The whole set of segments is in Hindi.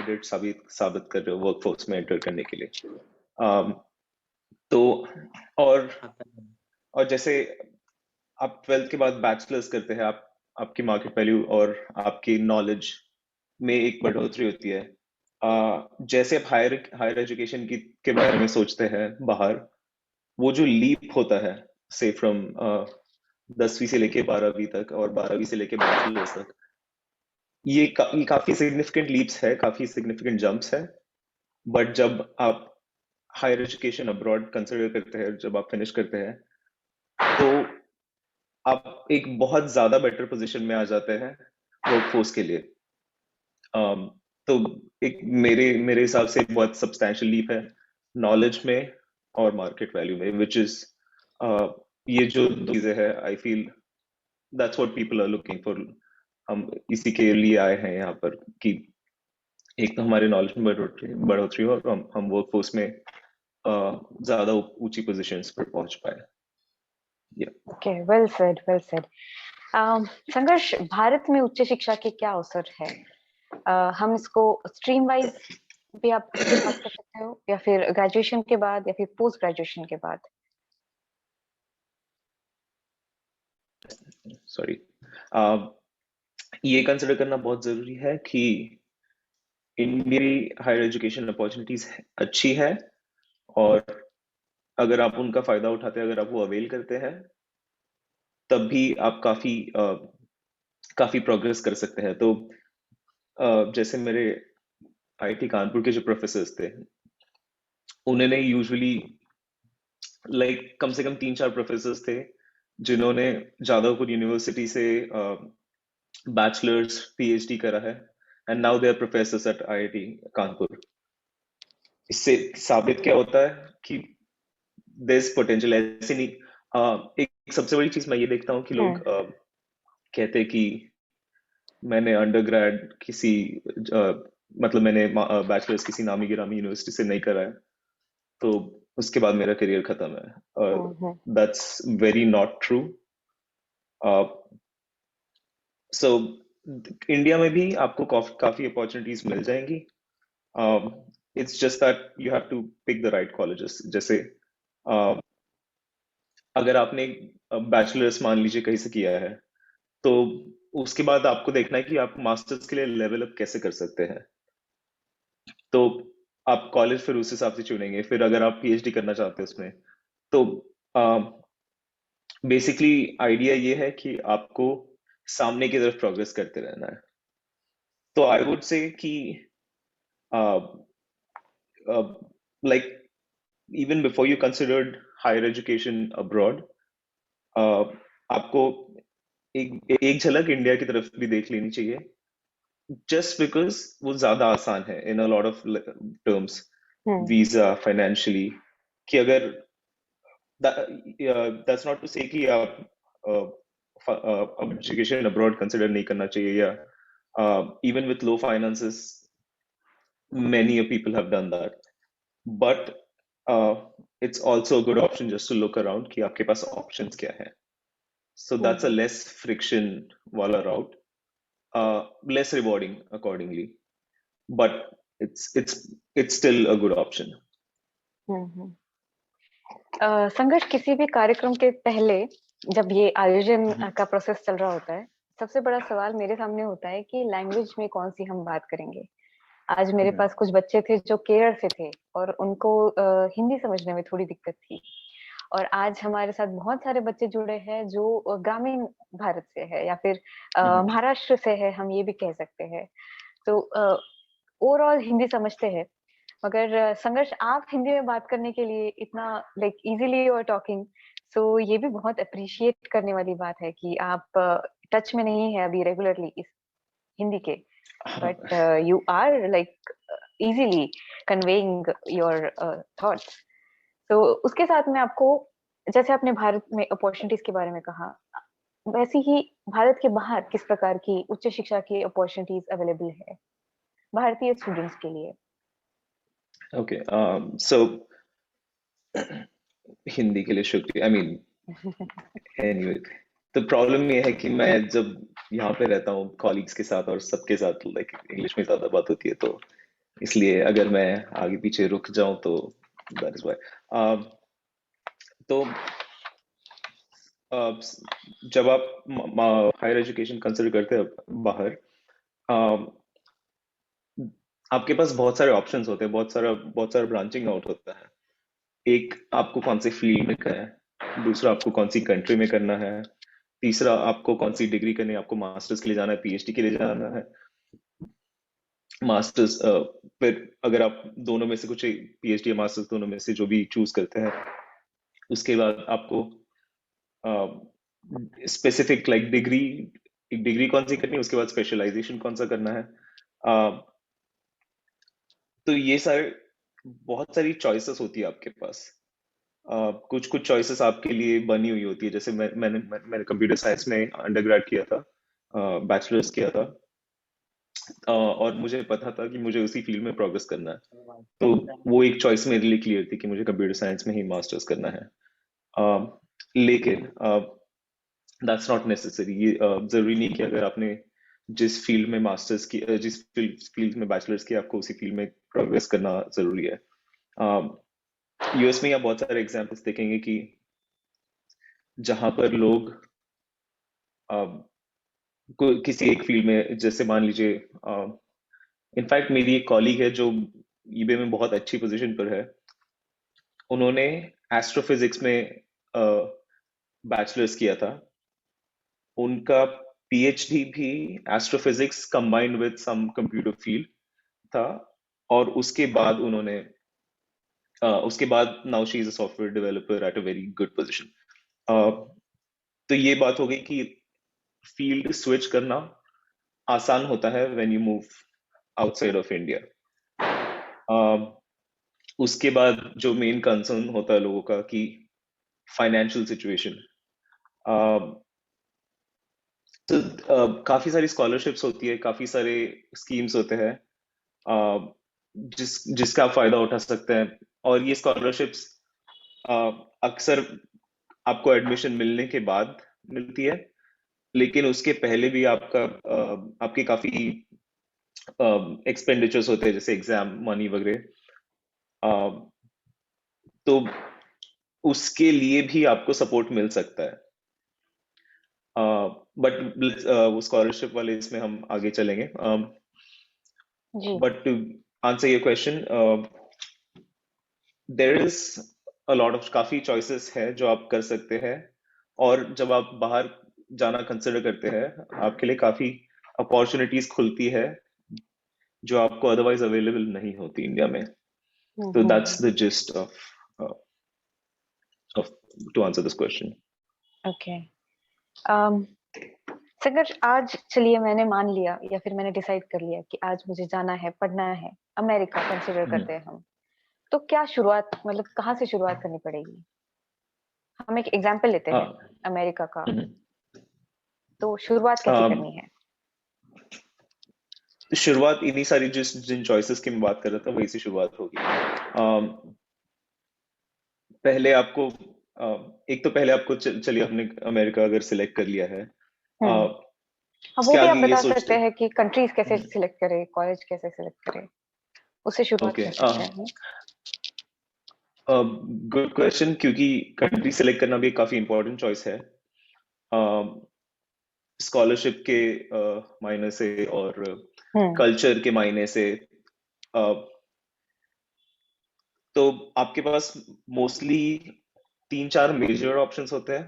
कैंडिडेट साबित कर रहे हो वर्कफोर्स में एंटर करने के लिए। अम, तो और और जैसे आप 12th के बाद बैचलर्स करते हैं, आप आपकी मार्केट वैल्यू और आपकी नॉलेज में एक बढ़ोतरी होती है। जैसे आप हायर एजुकेशन की के बारे में सोचते हैं बाहर, वो जो लीप होता है से फ्रॉम 10वीं से लेके 12वीं तक और 12वीं से लेके बैचलर्स तक, ये काफी सिग्निफिकेंट लीप्स है, काफी सिग्निफिकेंट जंप्स है। बट जब आप हायर एजुकेशन अब्रॉड कंसिडर करते हैं, जब आप फिनिश करते हैं, तो आप एक बहुत ज्यादा बेटर पोजीशन में आ जाते हैं वर्कफोर्स के लिए। um, तो एक मेरे मेरे हिसाब से बहुत सब्सटैंशियल लीप है नॉलेज में और मार्केट वैल्यू में, विच इज ये जो दो चीजें हैं, I feel that's what people are looking for. हम इसी के लिए आए हैं यहाँ पर कि एक तो हमारे नॉलेज में बढ़ोतरी हो और हम वर्कफोर्स में ज्यादा ऊंची पोजीशंस पर पहुंच पाए। Okay, well said, well said. संघर्ष, भारत में उच्च शिक्षा के क्या अवसर है? हम इसको स्ट्रीम वाइज भी आप इस पे बात कर सकते हो, या फिर ग्रेजुएशन के बाद, या फिर पोस्ट ग्रेजुएशन के बाद? सॉरी, ये कंसिडर करना बहुत जरूरी है कि इंडियन हायर एजुकेशन अपॉर्चुनिटीज अच्छी है, और अगर आप उनका फायदा उठाते हैं, अगर आप वो अवेल करते हैं, तब भी आप काफी प्रोग्रेस कर सकते हैं। तो जैसे मेरे आईआईटी कानपुर के जो प्रोफेसर्स थे, उन्होंने यूजुअली कम से कम 3-4 प्रोफेसर्स थे जिन्होंने जादवपुर यूनिवर्सिटी से बैचलर्स पीएचडी करा है, and now they are professors at IIT Kanpur. इससे साबित क्या होता है कि देयर इज पोटेंशियल। ऐसे नहीं, एक सबसे बड़ी चीज मैं ये देखता हूँ कि लोग कहते हैं कि मैंने अंडरग्रेड किसी मतलब मैंने बैचलर्स किसी नामी गिरामी यूनिवर्सिटी से नहीं करा है, तो उसके बाद मेरा करियर खत्म है। That's very not true. So India में भी आपको काफी अपॉर्चुनिटीज मिल जाएंगी। It's just that you have to pick the right colleges. जैसे अगर आपने बैचलर्स मान लीजिए कहीं से किया है, तो उसके बाद आपको देखना है कि आप मास्टर्स के लिए लेवल अप कैसे कर सकते हैं। तो आप कॉलेज फिर उस हिसाब से चुनेंगे। फिर अगर आप पीएचडी करना चाहते हैं उसमें, तो बेसिकली आइडिया ये है कि आपको सामने की तरफ प्रोग्रेस करते रहना है। तो आई वुड से कि like even before you considered higher education abroad, आपको एक झलक इंडिया की तरफ भी देख लेनी चाहिए, जस्ट बिकॉज वो ज्यादा आसान है in a lot of terms, visa, financially. कि अगर दैट्स नॉट टू से कि आप एजुकेशन अब्रॉड कंसिडर नहीं करना चाहिए, या even with low finances many people have done that, but it's also a good option just to look around कि आपके पास options क्या है। So that's a less friction wala route, less rewarding accordingly, but it's still a good option. संघर्ष, किसी भी कार्यक्रम के पहले जब ये आयोजन का प्रोसेस चल रहा होता है, सबसे बड़ा सवाल मेरे सामने होता है कि लैंग्वेज में कौन सी हम बात करेंगे। आज मेरे पास कुछ बच्चे थे जो केरल से थे और उनको हिंदी समझने में थोड़ी दिक्कत थी, और आज हमारे साथ बहुत सारे बच्चे जुड़े हैं जो ग्रामीण भारत से है, या फिर महाराष्ट्र से है, हम ये भी कह सकते हैं। तो ओवरऑल हिंदी समझते हैं, मगर संघर्ष, आप हिंदी में बात करने के लिए इतना इजीली यू आर टॉकिंग, सो ये भी बहुत अप्रिशिएट करने वाली बात है कि आप टच में नहीं है अभी रेगुलरली इस हिंदी के, but you are easily conveying your thoughts. So उसके साथ में आपको, जैसे आपने भारत में अपॉर्चुनिटीज के बारे में कहा, वैसे ही भारत के बाहर किस प्रकार की उच्च शिक्षा की अपॉर्चुनिटीज अवेलेबल है भारतीय स्टूडेंट्स के लिए? Okay, so हिंदी के लिए शुक्रिया। आई मीन एनीवे, तो प्रॉब्लम ये है कि मैं जब यहाँ पे रहता हूँ कॉलीग्स के साथ और सबके साथ इंग्लिश में ज्यादा बात होती है, तो इसलिए अगर मैं आगे पीछे रुक जाऊं तो दैट इज व्हाई। तो जब आप हायर एजुकेशन कंसिडर करते हैं बाहर, अम, आपके पास बहुत सारे ऑप्शंस होते हैं, बहुत सारा ब्रांचिंग आउट होता है। एक, आपको कौन से फील्ड में करना है। दूसरा, आपको कौन सी कंट्री में करना है। तीसरा, आपको कौन सी डिग्री करनी है, आपको मास्टर्स के लिए जाना है, पीएचडी के लिए जाना है। मास्टर्स, फिर अगर आप दोनों में से कुछ, पीएचडी या मास्टर्स दोनों में से जो भी चूज करते हैं, उसके बाद आपको स्पेसिफिक लाइक डिग्री, एक डिग्री कौन सी करनी है, उसके बाद स्पेशलाइजेशन कौन सा करना है। अ, तो ये सारे, बहुत सारी चॉइसेस होती है आपके पास। कुछ कुछ चॉइसेस आपके लिए बनी हुई होती है। जैसे मैंने कंप्यूटर साइंस में अंडरग्रेड किया था, बैचलर्स किया था, और मुझे पता था कि मुझे उसी फील्ड में प्रोग्रेस करना है। तो वो एक चॉइस मेरे लिए क्लियर थी कि मुझे कंप्यूटर साइंस में ही मास्टर्स करना है। लेकिन दैट्स नॉट नेसेसरी। ये जरूरी नहीं कि अगर आपने जिस फील्ड में मास्टर्स की, जिस फील्ड में बैचलर्स की, आपको उसी फील्ड में प्रोग्रेस करना जरूरी है। यूएस में आप बहुत सारे एग्जांपल्स देखेंगे कि जहां पर लोग किसी एक फील्ड में, जैसे मान लीजिए, इनफैक्ट मेरी एक कॉलीग है जो ईबे में बहुत अच्छी पोजीशन पर है। उन्होंने एस्ट्रोफिजिक्स में बैचलर्स किया था। उनका पीएचडी भी astrophysics combined with some computer field था। और उसके बाद now she is a software developer at a very good position. तो ये बात हो गई कि फील्ड स्विच करना आसान होता है when you move outside of India. उसके बाद जो मेन कंसर्न होता है लोगों का कि फाइनेंशियल सिचुएशन। तो काफी सारी स्कॉलरशिप्स होती है, काफी सारे स्कीम्स होते हैं, जिसका आप फायदा उठा सकते हैं। और ये स्कॉलरशिप्स अक्सर आपको एडमिशन मिलने के बाद मिलती है, लेकिन उसके पहले भी आपके काफी एक्सपेंडिचर्स होते हैं, जैसे एग्जाम मनी वगैरह। तो उसके लिए भी आपको सपोर्ट मिल सकता है। बट वो स्कॉलरशिप वाले इसमें हम आगे चलेंगे। जी। But to answer your question, there is a lot of, काफी चॉइसेस है जो आप कर सकते हैं। और जब आप बाहर जाना कंसिडर करते हैं, आपके लिए काफी अपॉर्चुनिटीज खुलती है जो आपको अदरवाइज अवेलेबल नहीं होती इंडिया में। तो that's the gist of to answer this question. Okay. Sangharsh, आज चलिए मैंने मान लिया या फिर मैंने डिसाइड कर लिया कि आज मुझे जाना है, पढ़ना है, अमेरिका कंसिडर करते हैं हम। तो क्या शुरुआत, मतलब कहाँ से शुरुआत करनी पड़ेगी? हम एक एग्जाम्पल लेते हैं अमेरिका का। तो शुरुआत कैसे करनी है? शुरुआत इन्हीं सारी जिन चॉइसेस की मैं बात कर रहा था वही से शुरुआत होगी। पहले आपको एक तो पहले आपको चलिए, हमने अमेरिका अगर सिलेक्ट कर लिया है, हाँ, वो उसके भी आप आगे ये बता सोचते। सकते हैं कि कंट्रीज कैसे सिलेक्ट करें, कॉलेज कैसे सिलेक्ट करें, उससे शुरुआत ओके, कर सकते हैं। गुड क्वेश्चन, क्योंकि कंट्री सिलेक्ट करना भी एक काफी इंपॉर्टेंट चॉइस है, स्कॉलरशिप के मायने से और कल्चर के मायने से। तो आपके पास मोस्टली 3-4 मेजर ऑप्शंस होते हैं।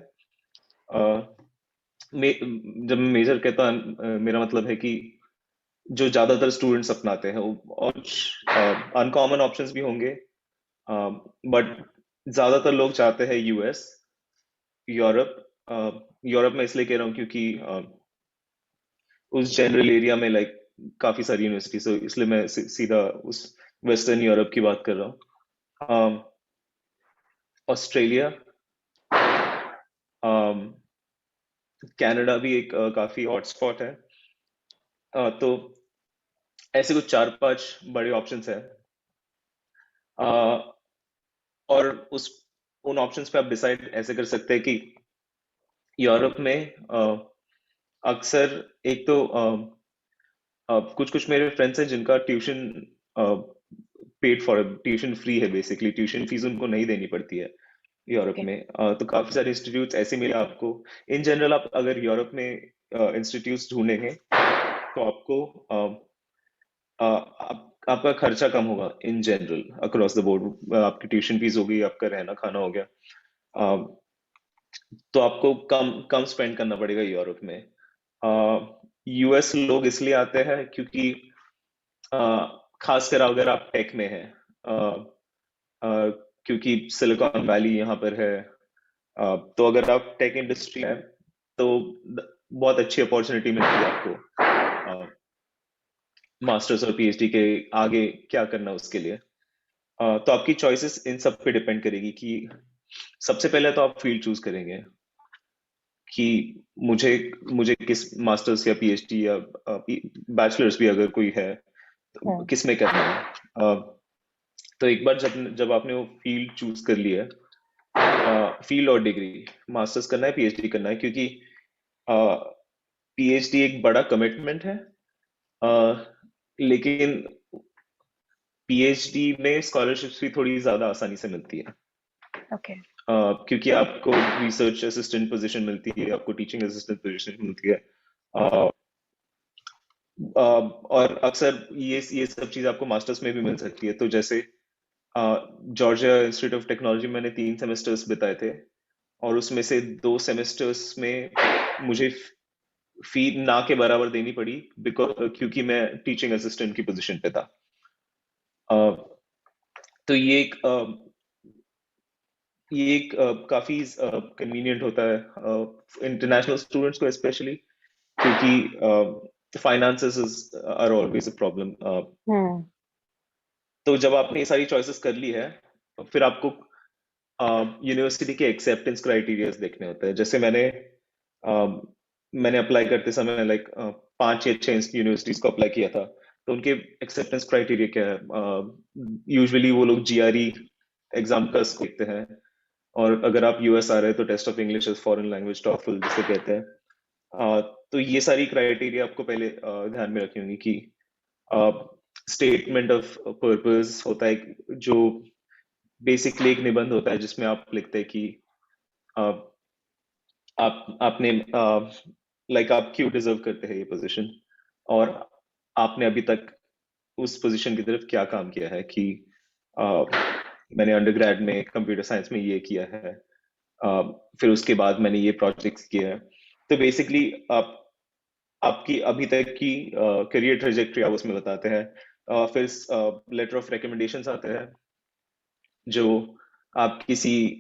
जब मैं मेजर कहता हूं, मेरा मतलब है कि जो ज्यादातर स्टूडेंट्स अपनाते हैं, और अनकॉमन ऑप्शंस भी होंगे, बट ज्यादातर लोग चाहते हैं यूएस, यूरोप। यूरोप में इसलिए कह रहा हूँ क्योंकि उस जनरल एरिया में लाइक काफी सारी यूनिवर्सिटीज, इसलिए मैं सीधा उस वेस्टर्न यूरोप की बात कर रहा हूँ। ऑस्ट्रेलिया, कनाडा भी एक काफी हॉटस्पॉट है। तो ऐसे कुछ 4-5 बड़े ऑप्शंस हैं। और उन ऑप्शंस पे आप डिसाइड ऐसे कर सकते हैं कि यूरोप में अक्सर, एक तो कुछ कुछ मेरे फ्रेंड्स हैं जिनका tuition paid for, tuition free है बेसिकली, ट्यूशन फीस उनको नहीं देनी पड़ती है यूरोप ओके। में। तो काफी सारे इंस्टीट्यूट्स ऐसे मिले आपको। इन जनरल आप अगर यूरोप में इंस्टीट्यूट्स ढूंढेंगे तो आपको आपका खर्चा कम होगा इन जनरल अक्रॉस द बोर्ड। आपकी ट्यूशन फीस होगी, आपका रहना खाना हो गया, अ, तो आपको कम कम स्पेंड करना पड़ेगा यूरोप में। यूएस लोग इसलिए आते हैं क्योंकि अ, खासकर अगर आप टेक में हैं, क्योंकि सिलिकॉन वैली यहाँ पर है। तो अगर आप टेक इंडस्ट्री है तो बहुत अच्छी अपॉर्चुनिटी मिलती है आपको मास्टर्स और पीएचडी के आगे क्या करना उसके लिए। तो आपकी चॉइसेस इन सब पे डिपेंड करेगी कि सबसे पहले तो आप फील्ड चूज करेंगे कि मुझे मुझे किस मास्टर्स या पीएचडी या बैचलर्स भी अगर कोई है तो हम्म। किस में करना है। तो एक बार जब जब आपने वो फील्ड चूज कर लिया, फील्ड और डिग्री, मास्टर्स करना है पीएचडी करना है, क्योंकि पीएचडी एक बड़ा कमिटमेंट है। लेकिन पीएचडी में स्कॉलरशिप्स भी थोड़ी ज्यादा आसानी से मिलती है। ओके। क्योंकि आपको रिसर्च असिस्टेंट पोजीशन मिलती है, आपको टीचिंग असिस्टेंट पोजीशन मिलती है। अ, और अक्सर ये सब चीज आपको मास्टर्स में भी मिल सकती है। तो जैसे जॉर्जिया इंस्टीट्यूट ऑफ टेक्नोलॉजी मैंने 3 सेमेस्टर्स बिताए थे, और उसमें से 2 सेमेस्टर्स में मुझे फी ना के बराबर देनी पड़ी, बिकॉज क्योंकि मैं टीचिंग असिस्टेंट की पोजीशन पे था। अ, तो ये एक काफी कन्वीनियंट होता है इंटरनेशनल स्टूडेंट्स को स्पेशली, क्योंकि finances are always a problem. Hmm. तो जब आपने ये सारी चॉइसेस कर ली है, फिर आपको यूनिवर्सिटी के एक्सेप्टेंस क्राइटेरियाज देखने होते हैं। जैसे मैंने अप्लाई करते समय 5 या 6 यूनिवर्सिटीज को अप्लाई किया था। तो उनके एक्सेप्टेंस क्राइटेरिया क्या है? यूजुअली वो लोग जीआरई एग्जाम का स्कोर देखते हैं, और अगर आप यूएस आ रहे हैं तो test of English as foreign language, TOEFL जिसे कहते हैं। तो ये सारी क्राइटेरिया आपको पहले ध्यान में रखनी होगी कि स्टेटमेंट ऑफ पर्पस होता है, जो बेसिकली एक निबंध होता है जिसमें आप लिखते हैं कि अ, आपने आप क्यों डिजर्व करते हैं ये पोजीशन, और आपने अभी तक उस पोजीशन की तरफ क्या काम किया है। कि अ, मैंने अंडरग्रेड में कंप्यूटर साइंस में ये किया है, फिर उसके बाद मैंने ये प्रोजेक्ट्स किए हैं। तो बेसिकली आप आपकी अभी तक की करियर ट्रेजेक्ट्री आप उसमें बताते हैं। फिर लेटर ऑफ रिकमेंडेशंस आते हैं, जो आप किसी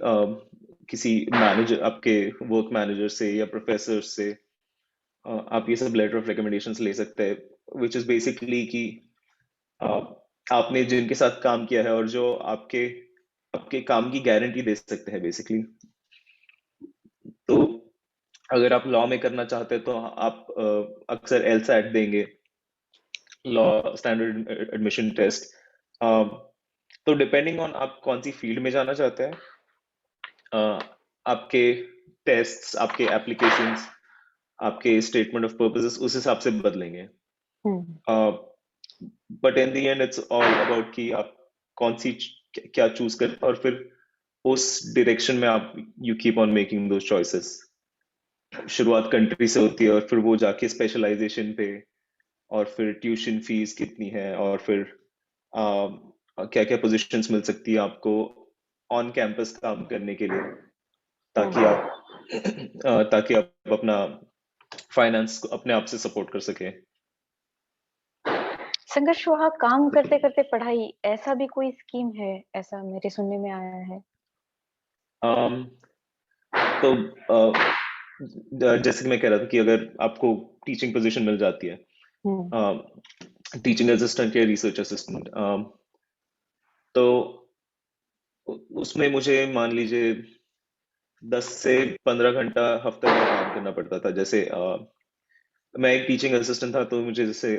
मैनेजर, आपके वर्क मैनेजर से या प्रोफेसर से आप ये सब लेटर ऑफ रिकमेंडेशंस ले सकते हैं, विच इज बेसिकली कि अ, आपने जिनके साथ काम किया है और जो आपके आपके काम की गारंटी दे सकते हैं बेसिकली। तो अगर आप लॉ में करना चाहते हैं तो आप अक्सर एलसैट देंगे, लॉ स्टैंडर्ड एडमिशन टेस्ट। तो डिपेंडिंग ऑन आप कौन सी फील्ड में जाना चाहते हैं, आपके टेस्ट्स, आपके एप्लीकेशंस, आपके स्टेटमेंट ऑफ पर्पसेस उस हिसाब से बदलेंगे। Hmm. But in the end it's all about कि आप कौन सी क्या चूज करें, और फिर उस डायरेक्शन में आप you keep on making those choices. शुरुआत कंट्री से होती है, और फिर वो जाके स्पेशलाइजेशन पे, और फिर ट्यूशन फीस कितनी है, और फिर क्या क्या पोजीशंस मिल सकती है आपको ऑन कैंपस काम करने के लिए, ताकि हम्म। आप ताकि आप अपना फाइनेंस अपने आप से सपोर्ट कर सके। संघर्ष, वहाँ काम करते करते पढ़ाई, ऐसा भी कोई स्कीम है? ऐसा मेरे सुनने में आया है। um, तो जैसे कि मैं कह रहा था कि अगर आपको टीचिंग पोजीशन मिल जाती है, हम्म। टीचिंग असिस्टेंट या रिसर्च असिस्टेंट, तो उसमें मुझे मान लीजिए 10 से 15 घंटा हफ्ते में काम करना पड़ता था। जैसे मैं एक टीचिंग असिस्टेंट था, तो मुझे जैसे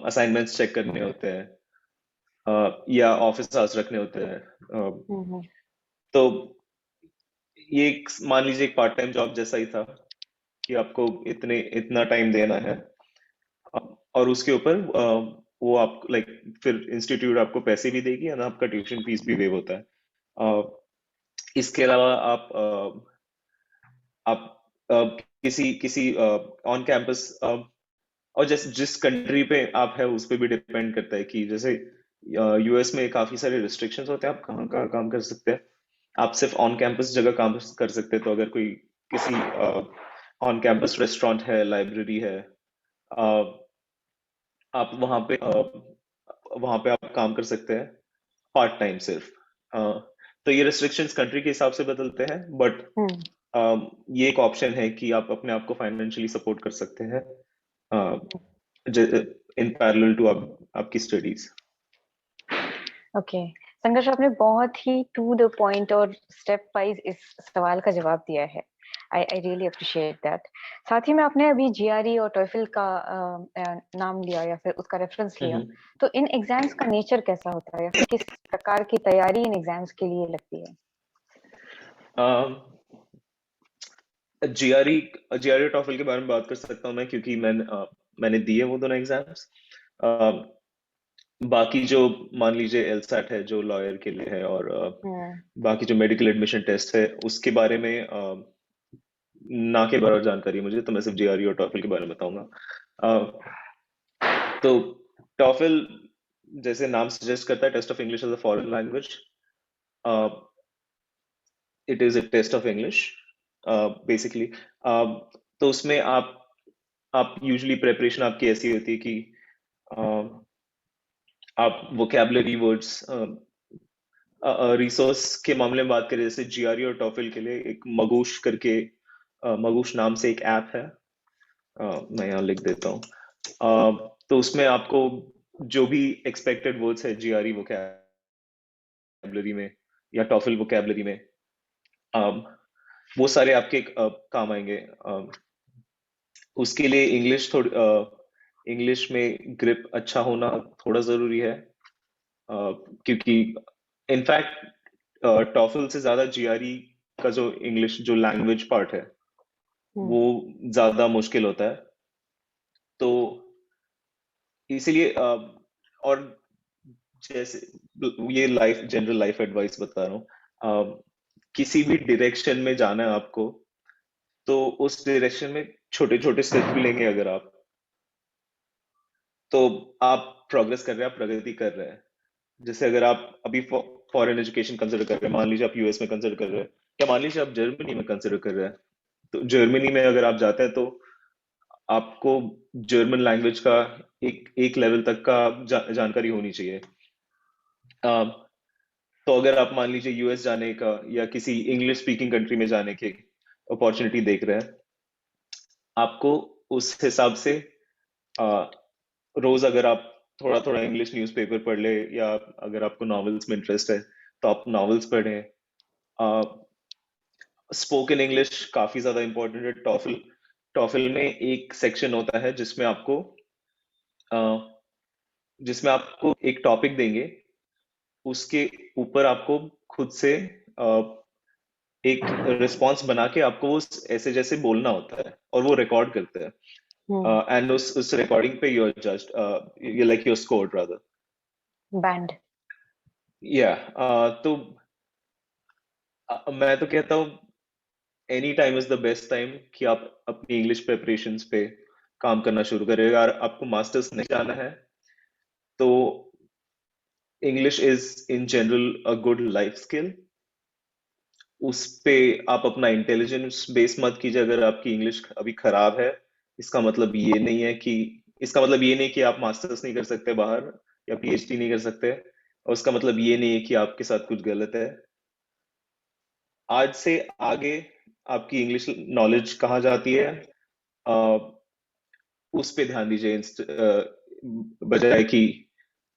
असाइनमेंट्स चेक करने होते हैं, या ऑफिस आवर्स रखने होते हैं। हम्म। तो ये मान लीजिए एक पार्ट टाइम जॉब जैसा ही था, कि आपको इतना टाइम देना है, और उसके ऊपर वो आप लाइक फिर इंस्टीट्यूट आपको पैसे भी देगी और आपका ट्यूशन फीस भी वेव होता है। इसके अलावा आप किसी किसी ऑन कैंपस, और जिस कंट्री पे आप है उस पे भी डिपेंड करता है कि जैसे यूएस में काफी सारे रिस्ट्रिक्शंस होते हैं, आप कहाँ कहाँ काम कर सकते हैं। आप सिर्फ ऑन कैंपस जगह काम कर सकते हैं, तो अगर कोई किसी ऑन कैंपस रेस्टोरेंट है, लाइब्रेरी है, अ, आप वहाँ पे आप काम कर सकते हैं पार्ट टाइम सिर्फ। तो ये रिस्ट्रिक्शंस कंट्री के हिसाब से बदलते हैं, बट ये एक ऑप्शन है कि आप अपने आप को फाइनेंशियली सपोर्ट कर सकते हैं इन पैरेलल टू आपकी स्टडीज। ओके संघर्ष, आपने बहुत ही टू द पॉइंट और स्टेप वाइज इस सवाल का जवाब दिया है। I really appreciate that. साथ ही में आपने अभी जीआरई और टॉयफल का नाम लिया या फिर उसका रेफरेंस लिया, तो इन एग्जाम्स का नेचर कैसा होता है या फिर किस प्रकार की तैयारी इन एग्जाम्स के लिए लगती है? जीआरई जीआरई टॉफल के बारे में बात कर सकता हूँ मैं, क्योंकि मैंने दिए वो दोनों एग्जाम्स। बाकी जो मान लीजिए एलसैट है जो लॉयर के लिए है, और बाकी जो मेडिकल एडमिशन टेस्ट है उसके बारे में ना के बराबर जानकारी है मुझे, तो मैं सिर्फ जीआरई और टॉफल के बारे में बताऊंगा। तो टॉफल जैसे नाम सजेस्ट करता है, test of English as a foreign language. It is a test of English basically. तो उसमें आप यूजुअली प्रेपरेशन आपकी ऐसी होती है कि आप वोकेबलरी वर्ड्स, रिसोर्स के मामले में बात करें, जैसे जीआरई और टॉफल के लिए एक मगूश करके, मगूश नाम से एक ऐप है, मैं यहाँ लिख देता हूँ। तो उसमें आपको जो भी एक्सपेक्टेड वर्ड्स है जीआरई वोकेबलरी में या टॉफल वोकेबलरी में, वो सारे आपके काम आएंगे। उसके लिए इंग्लिश में ग्रिप अच्छा होना थोड़ा जरूरी है, क्योंकि इनफैक्ट टॉफल से ज्यादा जीआरई का जो इंग्लिश जो लैंग्वेज पार्ट है वो ज्यादा मुश्किल होता है। तो इसीलिए और जैसे ये जनरल लाइफ एडवाइस बता रहा हूँ, किसी भी डायरेक्शन में जाना है आपको, तो उस डायरेक्शन में छोटे छोटे स्टेप भी लेंगे अगर आप, तो आप प्रोग्रेस कर रहे हैं, आप प्रगति कर रहे हैं। जैसे अगर आप अभी फॉरेन एजुकेशन कंसिडर कर रहे हैं, मान लीजिए आप यूएस में कंसिडर कर रहे हैं, या मान लीजिए आप जर्मनी में कंसिडर कर रहे हैं, तो जर्मनी में अगर आप जाते हैं तो आपको जर्मन लैंग्वेज का एक लेवल तक का जानकारी होनी चाहिए। तो अगर आप मान लीजिए यूएस जाने का या किसी इंग्लिश स्पीकिंग कंट्री में जाने की अपॉर्चुनिटी देख रहे हैं, आपको उस हिसाब से रोज अगर आप थोड़ा थोड़ा इंग्लिश न्यूज़पेपर पढ़ ले, या अगर आपको नॉवेल्स में इंटरेस्ट है तो आप नॉवेल्स पढ़ें। स्पोकन इंग्लिश काफी ज्यादा इंपॉर्टेंट है। टॉफल टॉफल में एक सेक्शन होता है जिसमें आपको एक टॉपिक देंगे, उसके ऊपर आपको खुद से एक रिस्पॉन्स बना के आपको वो ऐसे जैसे बोलना होता है, और वो रिकॉर्ड करते हैं, एंड उस रिकॉर्डिंग पे you are judged, you like your scored rather band. Yeah. तो मैं तो कहता हूँ any time is the best time कि आप अपनी इंग्लिश प्रिपरेशंस पे काम करना शुरू करें। अगर आपको मास्टर्स नहीं जाना है तो English is in general a good life skill. उस पे आप अपना इंटेलिजेंस बेस मत कीजिए। अगर आपकी इंग्लिश अभी खराब है, इसका मतलब ये नहीं है कि इसका मतलब ये नहीं कि आप मास्टर्स नहीं कर सकते बाहर, या पीएचडी नहीं कर सकते, और उसका मतलब ये नहीं है कि आपके साथ कुछ गलत है। आज से आगे आपकी इंग्लिश नॉलेज कहाँ जाती है, उस पे ध्यान दीजिए, बजाय कि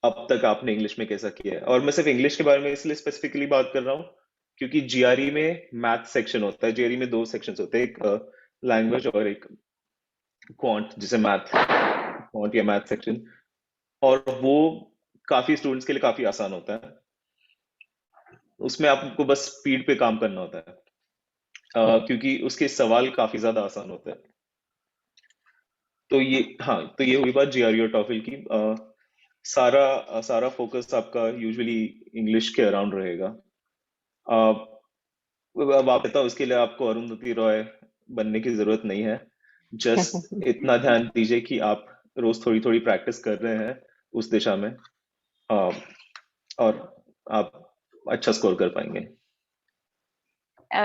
अब तक आपने इंग्लिश में कैसा किया है। और मैं सिर्फ इंग्लिश के बारे में इसलिए स्पेसिफिकली बात कर रहा हूँ क्योंकि जीआरई में मैथ सेक्शन होता है। जीआरई में दो सेक्शंस होते हैं, एक लैंग्वेज और एक क्वांट, जिसे मैथ क्वांट या मैथ सेक्शन, और वो काफी स्टूडेंट्स के लिए काफी आसान होता है। उसमें आपको बस स्पीड पे काम करना होता है, क्योंकि उसके सवाल काफी ज्यादा आसान होते हैं। तो ये, हाँ, तो ये हुई बात जीआरई और टॉफल की। सारा फोकस आपका यूजुअली इंग्लिश के अराउंड रहेगा। अब आप बताओ, उसके लिए आपको अरुंधति रॉय बनने की जरूरत नहीं है। जस्ट इतना ध्यान दीजिए कि आप रोज थोड़ी थोड़ी प्रैक्टिस कर रहे हैं उस दिशा में, अ, और आप अच्छा स्कोर कर पाएंगे।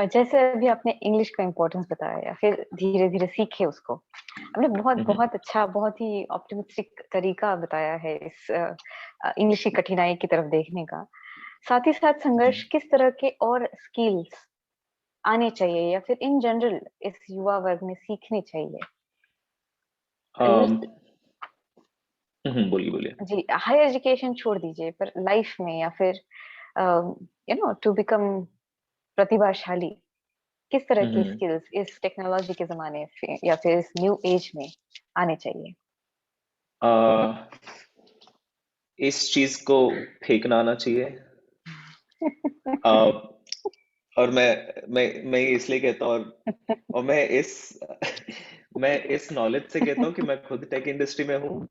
जैसे अभी आपने इंग्लिश का इम्पोर्टेंस बताया या फिर धीरे धीरे सीखे उसको, आपने बहुत हम्म, बहुत अच्छा, बहुत ही ऑप्टिमिस्टिक तरीका बताया है इस इंग्लिश की कठिनाई की तरफ देखने का। साथ ही साथ संघर्ष किस तरह के और स्किल्स आने चाहिए या फिर इन जनरल इस युवा वर्ग में सीखने चाहिए? ल- बोलिए बोलिए। जी, हायर एजुकेशन छोड़ दीजिए, पर लाइफ में या फिर टू बिकम प्रतिभाशाली, किस तरह की हम्म, स्किल्स इस टेक्नोलॉजी के जमाने या फिर इस न्यू एज में आने चाहिए? अ, इस चीज को फेंकना आना चाहिए। अ, और मैं इसलिए कहता हूँ, और मैं इस नॉलेज से कहता हूँ कि मैं खुद टेक इंडस्ट्री में हूँ।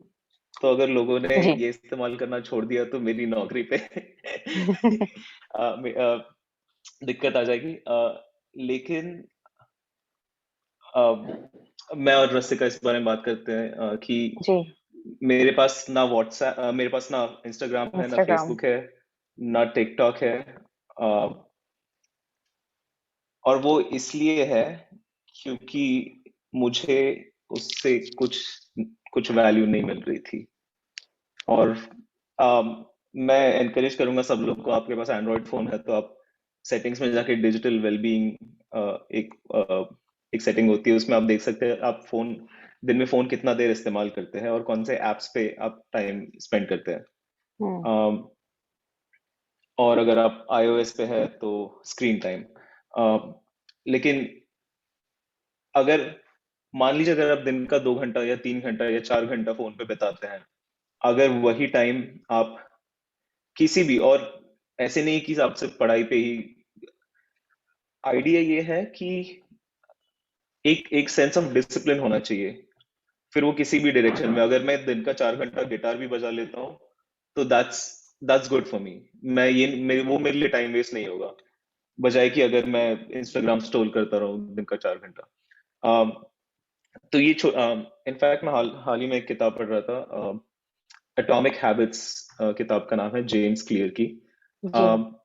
तो अगर लोगों ने जी। ये इस्तेमाल करना छोड़ दिया तो मेरी नौकरी पे दिक्कत आ जाएगी। लेकिन मैं और रसिका इस बारे में बात करते हैं कि जी। मेरे पास ना इंस्टाग्राम है, ना इंस्टाग्राम। फेसबुक है, ना टिकटॉक है। अ, और वो इसलिए है क्योंकि मुझे उससे कुछ कुछ वैल्यू नहीं मिल रही थी। और मैं एनकरेज करूंगा सब लोग को, आपके पास एंड्रॉयड फोन है तो आप सेटिंग्स में जाके डिजिटल वेलबींग, एक एक सेटिंग होती है, उसमें आप देख सकते हैं आप दिन में फोन कितना देर इस्तेमाल करते हैं और कौन से एप्स पे आप टाइम स्पेंड करते हैं। हम्म। अम, और अगर आप iOS पे है तो स्क्रीन टाइम। लेकिन अगर मान लीजिए अगर आप दिन का 2 घंटा या 3 घंटा या 4 घंटा फोन पे बिताते हैं, अगर वही टाइम आप किसी भी और, ऐसे नहीं कि आप सिर्फ पढ़ाई पे ही, आइडिया ये है कि एक एक सेंस ऑफ डिसिप्लिन होना चाहिए। फिर वो किसी भी डायरेक्शन में, अगर मैं दिन का 4 घंटा गिटार भी बजा लेता हूँ तो दैट्स गुड फॉर मी। वो मेरे लिए टाइम वेस्ट नहीं होगा, बजाय कि अगर मैं इंस्टाग्राम स्क्रॉल करता रहूँ दिन का 4 घंटा। अम, तो ये इनफैक्ट मैं हाल ही में एक किताब पढ़ रहा था, एटॉमिक हैबिट्स किताब का नाम है, जेम्स क्लियर की। जी। अम,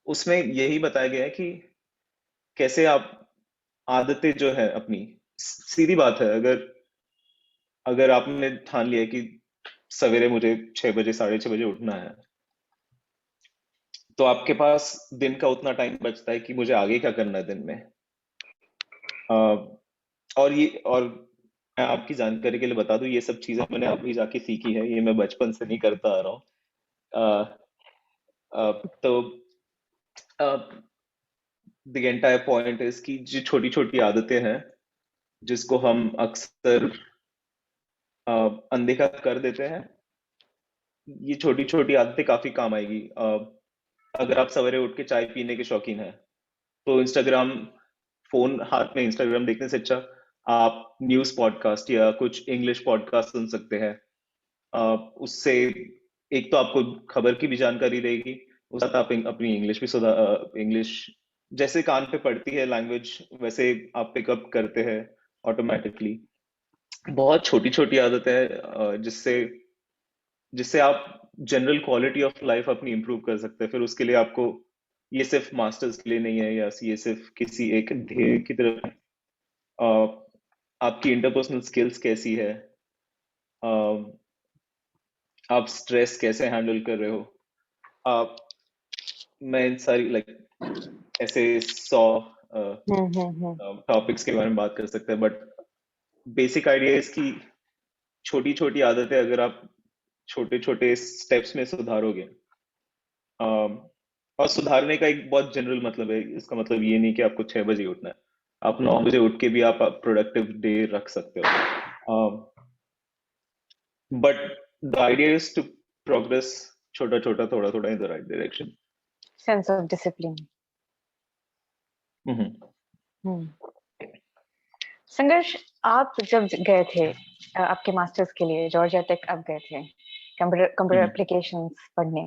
उसमें यही बताया गया है कि कैसे आप आदतें जो है अपनी, सीधी बात है, अगर अगर आपने ठान लिया कि सवेरे मुझे 6 बजे 6:30 बजे उठना है, तो आपके पास दिन का उतना टाइम बचता है कि मुझे आगे क्या करना है दिन में। अ, और मैं आपकी जानकारी के लिए बता दूं, ये सब चीजें मैंने अभी जाके सीखी है, ये मैं बचपन से नहीं करता आ रहा हूँ। अ, तो द एंटायर पॉइंट इज कि जो छोटी छोटी आदतें हैं जिसको हम अक्सर अ, अनदेखा कर देते हैं, ये छोटी छोटी आदतें काफी काम आएगी। अगर आप सवेरे उठ के चाय पीने के शौकीन हैं, तो इंस्टाग्राम, फोन हाथ में इंस्टाग्राम देखने से अच्छा आप न्यूज पॉडकास्ट या कुछ इंग्लिश पॉडकास्ट सुन सकते हैं। उससे एक तो आपको खबर की भी जानकारी रहेगी, उस साथ आप अपनी इंग्लिश भी सुधार, इंग्लिश जैसे कान पे पड़ती है लैंग्वेज, वैसे आप पिकअप करते हैं ऑटोमेटिकली। बहुत छोटी छोटी आदतें हैं, जिससे जिससे आप जनरल क्वालिटी ऑफ लाइफ अपनी इंप्रूव कर सकते हैं। फिर उसके लिए आपको, ये सिर्फ मास्टर्स के लिए नहीं है या ये सिर्फ किसी एक ध्येय की तरफ, आपकी इंटरपर्सनल स्किल्स कैसी है, अ, आप स्ट्रेस कैसे हैंडल कर रहे हो, आप, मैं इन सारी ऐसे 100 हम्म। टॉपिक्स के बारे में बात कर सकते हैं, बट बेसिक आइडिया इसकी छोटी छोटी आदतें अगर आप छोटे छोटे स्टेप्स में सुधारोगे, अम, और सुधारने का एक बहुत जनरल मतलब है, इसका मतलब ये नहीं कि आपको 6 बजे उठना है, आप 9 बजे उठ के भी आप प्रोडक्टिव डे रख सकते हो। But the idea is to progress छोटा छोटा, थोड़ा थोड़ा, in the right direction. Sense of discipline. Hmm, hmm. Sangharsh, आप जब गए थे आपके मास्टर्स के लिए जॉर्जिया टेक आप गए थे, कंप्यूटर एप्लीकेशंस पढ़ने।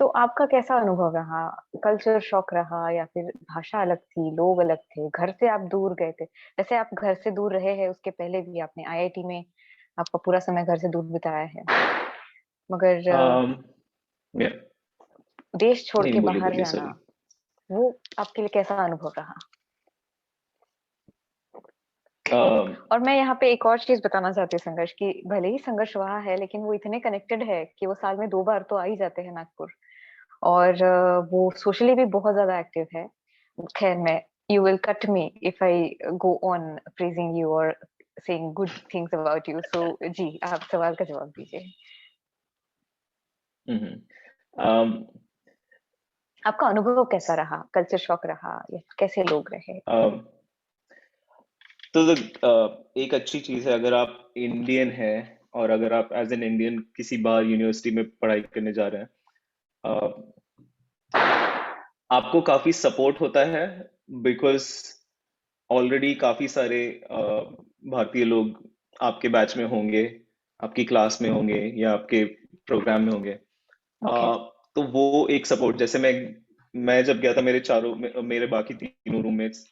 तो आपका कैसा अनुभव रहा? कल्चर शॉक रहा या फिर भाषा अलग थी, लोग अलग थे, घर से आप दूर गए थे? वैसे आप घर से दूर रहे हैं, उसके पहले भी आपने आईआईटी में आपका पूरा समय घर से दूर बिताया है, मगर yeah, देश छोड़ नहीं के बोलिए बाहर बोलिए जाना, सॉरी। वो आपके लिए कैसा अनुभव रहा? um, और मैं यहाँ पे एक और चीज बताना चाहती हूँ संघर्ष की, भले ही संघर्ष वहाँ है लेकिन वो इतने कनेक्टेड है कि वो साल में 2 बार तो आ ही जाते हैं नागपुर। और वो सोशली भी बहुत ज्यादा एक्टिव है। खैर, मैं you will cut me if I go on praising you और saying good things about you, so जी आप सवाल का जवाब दीजिए। um, आपका अनुभव कैसा रहा? कल्चर शॉक रहा या कैसे लोग रहे? um, तो एक अच्छी चीज है अगर आप इंडियन हैं और अगर आप एज एन इंडियन किसी बाहर यूनिवर्सिटी में पढ़ाई करने जा रहे हैं, आपको काफी सपोर्ट होता है बिकॉज ऑलरेडी काफी सारे भारतीय लोग आपके बैच में होंगे, आपकी क्लास में होंगे या आपके प्रोग्राम में होंगे। ओके। तो वो एक सपोर्ट, जैसे मैं जब गया था मेरे मेरे बाकी तीनों रूममेट्स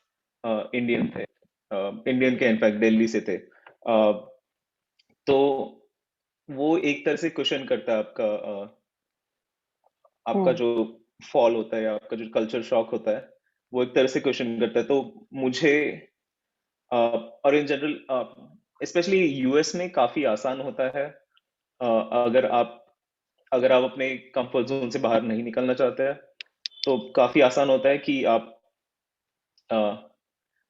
इंडियन थे, इंडियन के इनफैक्ट दिल्ली से थे। तो वो एक तरह से क्वेश्चन करता है आपका हम्म। जो फॉल होता है या आपका जो कल्चर शॉक होता है, वो एक तरह से क्वेश्चन करता है। तो मुझे और इन जनरल स्पेशली यूएस में काफी आसान होता है, अगर आप अपने कंफर्ट जोन से बाहर नहीं निकलना चाहते हैं तो काफी आसान होता है कि अ,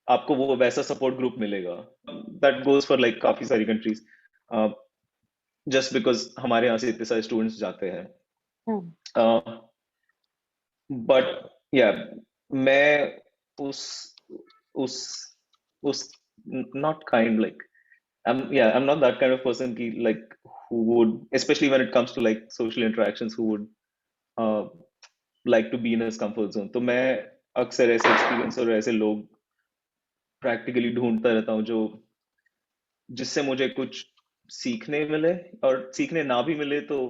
आपको वो वैसा सपोर्ट ग्रुप मिलेगा। दैट गोज फॉर लाइक काफी सारी कंट्रीज, जस्ट बिकॉज हमारे यहाँ से इतने सारे स्टूडेंट्स जाते हैं। हम्म। बट या मैं उस उस उस not kind like I'm not that kind of person ki, like who would, especially when it comes to like social interactions, who would uh, like to be in his comfort zone. तो मैं अक्सर ऐसे एक्सपीरियंस और ऐसे लोग प्रैक्टिकली ढूंढता रहता हूँ जो जिससे मुझे कुछ सीखने मिले, और सीखने ना भी मिले तो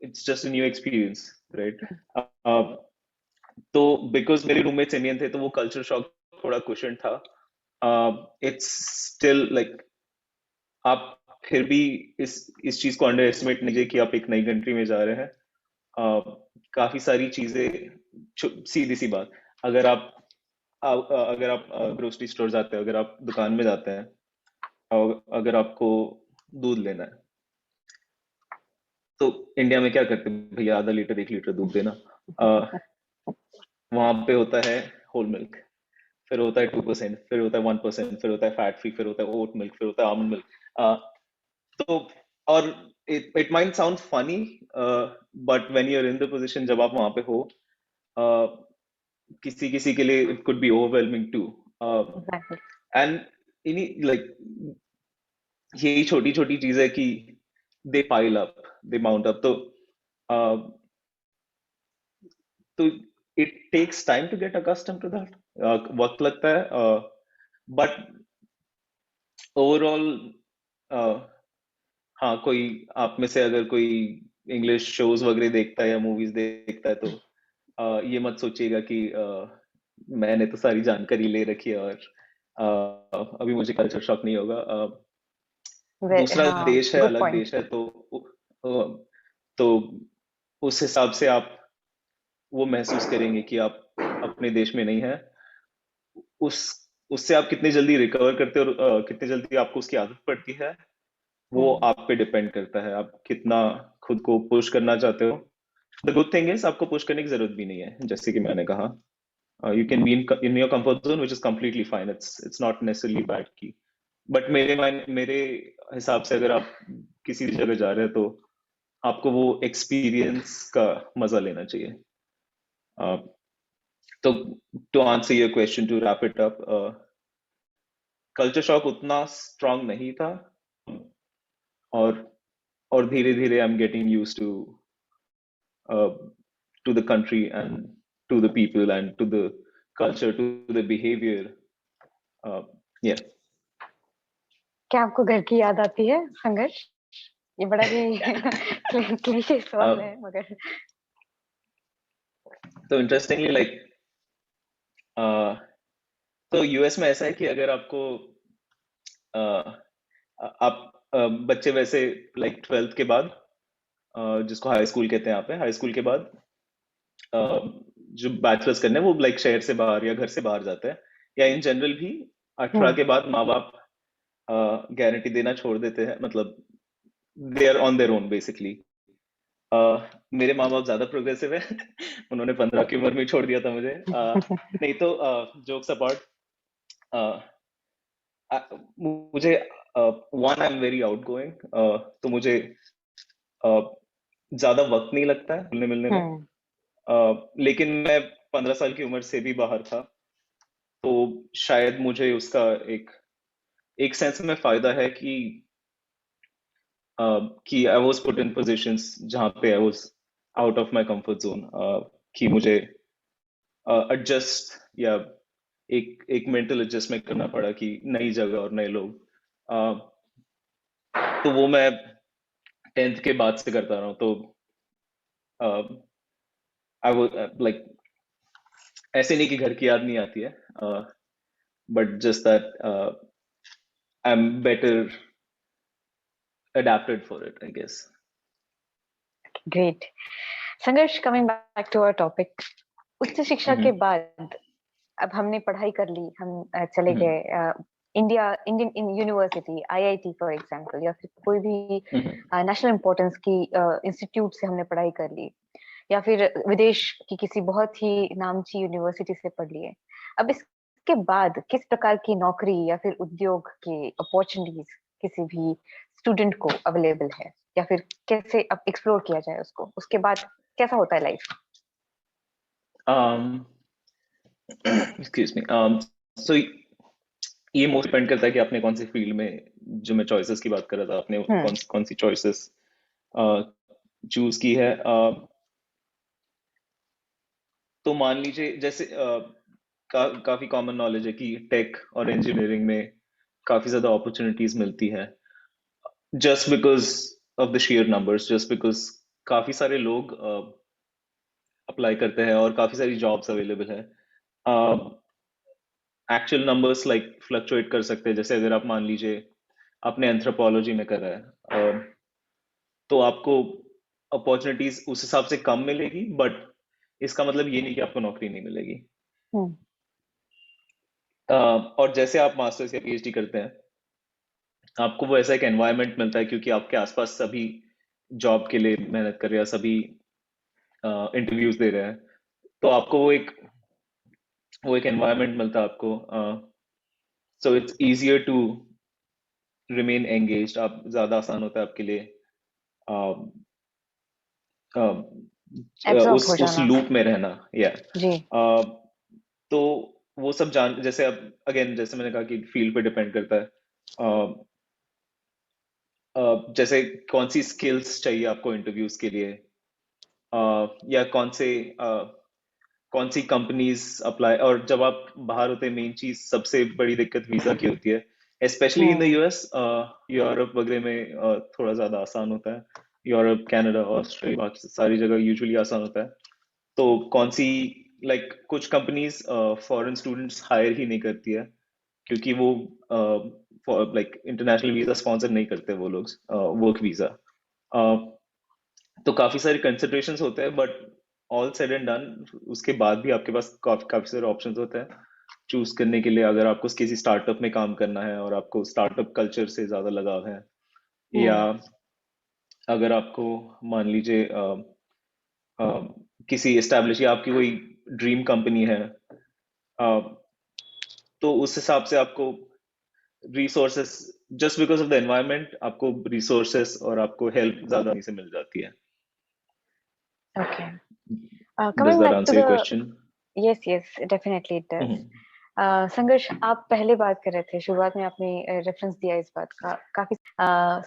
it's just new experience, right? तो बिकॉज मेरे रूममेट्स इंडियन थे तो वो कल्चर शॉक थोड़ा क्वेश्चन था। इट्स स्टिल लाइक आप फिर भी इस चीज को अंडर एस्टिमेट नहीं कीजिए कि आप एक नई कंट्री में जा रहे हैं। काफी सारी चीजें, सीधी सी बात, अगर आप अगर आप ग्रोसरी स्टोर जाते हैं, अगर आप दुकान में जाते हैं और अगर आपको दूध लेना है तो इंडिया में क्या करते हैं भैया, आधा लीटर 1 लीटर दूध देना। वहां पे होता है होल मिल्क, फिर होता है 2%, फिर होता है 1%, फिर होता है फैट फ्री, फिर होता है ओट मिल्क, फिर होता है आमंड मिल्क। तो और it might sound funny, but when you are in the position, जब आप वहां पे हो, किसी किसी के लिए it could be overwhelming too. Exactly. And इन्हीं लाइक यही छोटी छोटी चीजें कि they pile up, they mount up. uh, तो it takes time to get accustomed to that, वक्त लगता है, बट ओवरऑल हाँ, कोई आप में से अगर कोई इंग्लिश शोज वगैरह देखता है या मूवीज देखता है तो ये मत सोचिएगा कि मैंने तो सारी जानकारी ले रखी है और अभी मुझे कल्चर शॉक नहीं होगा। दूसरा हाँ, देश है, गुड अलग पॉइंट। देश है, तो उस हिसाब से आप वो महसूस करेंगे कि आप अपने देश में नहीं हैं। उस उससे आप कितनी जल्दी रिकवर करते हो और कितनी जल्दी आपको उसकी आदत पड़ती है, वो हम्म। आप पे डिपेंड करता है, आप कितना खुद को पुश करना चाहते हो। द गुड थिंग इज आपको पुश करने की जरूरत भी नहीं है, जैसे कि मैंने कहा, you can be in your comfort zone which is completely fine, it's not necessarily bad की। बट मेरे हिसाब से अगर आप किसी भी जगह जा रहे हैं तो आपको वो एक्सपीरियंस का मजा लेना चाहिए। Uh, तो to answer your question, to wrap it up, culture shock उतना स्ट्रांग नहीं था, और धीरे धीरे I am getting used uh, to the country and to the people and to the culture, to the behavior. Yeah. क्या आपको घर की याद आती है संघर्ष, ये बड़ा ही क्लीशे सवाल है मगर तो इंटरेस्टिंगली लाइक तो यूएस में ऐसा है कि अगर आपको आप बच्चे वैसे लाइक 12th के बाद जिसको हाई स्कूल कहते हैं यहाँ पे, हाई स्कूल के बाद अ, जो बैचलर्स करने हैं वो लाइक शहर से बाहर या घर से बाहर जाते हैं, या इन जनरल भी 18 के बाद माँ बाप गारंटी देना छोड़ देते हैं, मतलब they are on their own basically. मेरे माँ बाप ज्यादा प्रोग्रेसिव है उन्होंने 15 की उम्र में छोड़ दिया था मुझे। नहीं तो जोक्स अपार्ट, मुझे one I am very out going, तो मुझे ज्यादा वक्त नहीं लगता है मिलने मिलने में। लेकिन मैं 15 साल की उम्र से भी बाहर था, तो शायद मुझे उसका एक एक सेंस में फायदा है कि I was put in positions जहाँ पे I was out of my comfort zone, कि मुझे एडजस्ट या एक एक मेंटल एडजस्टमेंट करना पड़ा कि नई जगह और नए लोग। तो वो मैं 10th के बाद से करता रहा हूँ, तो आई वो लाइक ऐसे नहीं कि घर की याद नहीं आती है, but just that I am better adapted for it, I guess. Great. Sangharsh, coming back to our topic, उच्च शिक्षा के बाद अब हमने पढ़ाई कर ली, हम चले गए Indian university, IIT for example, या फिर कोई भी नेशनल इम्पोर्टेंस की इंस्टीट्यूट से हमने पढ़ाई कर ली, या फिर विदेश की किसी बहुत ही नामची यूनिवर्सिटी से पढ़ लिए। अब इसके बाद किस प्रकार की नौकरी या फिर उद्योग के अपॉर्चुनिटीज किसी भी स्टूडेंट को अवेलेबल है, या फिर कैसे अब एक्सप्लोर किया जाए उसको, उसके बाद कैसा होता है लाइफ? Excuse me. So ये मोस्ट डिपेंड करता है कि आपने कौन सी फील्ड में, जो मैं चॉइसेस की बात कर रहा था, आपने कौन सी चॉइसेस चूज की है। तो मान लीजिए जैसे काफी कॉमन नॉलेज है कि टेक और इंजीनियरिंग में काफी ज्यादा अपॉर्चुनिटीज मिलती है, just because of the share numbers, just because काफी सारे लोग अप्लाई करते हैं और काफी सारी जॉब्स अवेलेबल है। एक्चुअल नंबर्स लाइक फ्लक्चुएट कर सकते हैं, जैसे अगर आप मान लीजिए आपने एंथ्रोपोलॉजी में करा है, तो आपको अपॉर्चुनिटीज उस हिसाब से कम मिलेगी, बट इसका मतलब ये नहीं कि आपको नौकरी नहीं मिलेगी। और जैसे आप मास्टर्स या पीएचडी करते हैं, आपको वो ऐसा एक एनवायरनमेंट मिलता है, क्योंकि आपके आसपास सभी जॉब के लिए मेहनत कर रहे हैं, सभी इंटरव्यूज दे रहे हैं, तो आपको वो एक एनवायरनमेंट मिलता है आपको। So it's easier to remain engaged, आप ज्यादा आसान होता है आपके लिए एब्जॉर्ब हो उस जाना। लूप में रहना, या जी। तो वो सब जान, जैसे अब अगेन जैसे मैंने कहा कि फील्ड पे डिपेंड करता है, जैसे कौन सी स्किल्स चाहिए आपको इंटरव्यूज के लिए, या कौन सी कंपनीज अप्लाई, और जब आप बाहर होते हैं मेन चीज सबसे बड़ी दिक्कत वीजा की होती है, specially in the US. Europe वगैरह में थोड़ा ज्यादा आसान होता है, यूरोप, कनाडा, ऑस्ट्रेलिया, बाकी सारी जगह यूजुअली आसान होता है। तो कौन सी लाइक कुछ कंपनीज फॉरेन स्टूडेंट्स हायर ही नहीं करती है, क्योंकि वो लाइक इंटरनेशनल वीजा स्पॉन्सर नहीं करते वो लोग, वर्क वीजा। तो काफी सारे कंसिडरेशंस होते हैं, but all said and done उसके बाद भी आपके पास काफी काफी सारे ऑप्शंस होते हैं चूज करने के लिए। अगर आपको किसी स्टार्टअप में काम करना है और आपको स्टार्टअप कल्चर से ज्यादा लगाव है, या अगर आपको मान लीजिए किसी एस्टैब्लिश या आपकी कोई ड्रीम कंपनी है, तो उस हिसाब से आपको resources, just because of the environment, आपको रिसोर्सेस और आपको हेल्प ज्यादा से मिल जाती है। Okay. Does Coming that back to answer your the question? yes, definitely it does. संघर्ष, आप पहले बात कर रहे थे, शुरुआत में आपने रेफरेंस दिया इस बात का, काफी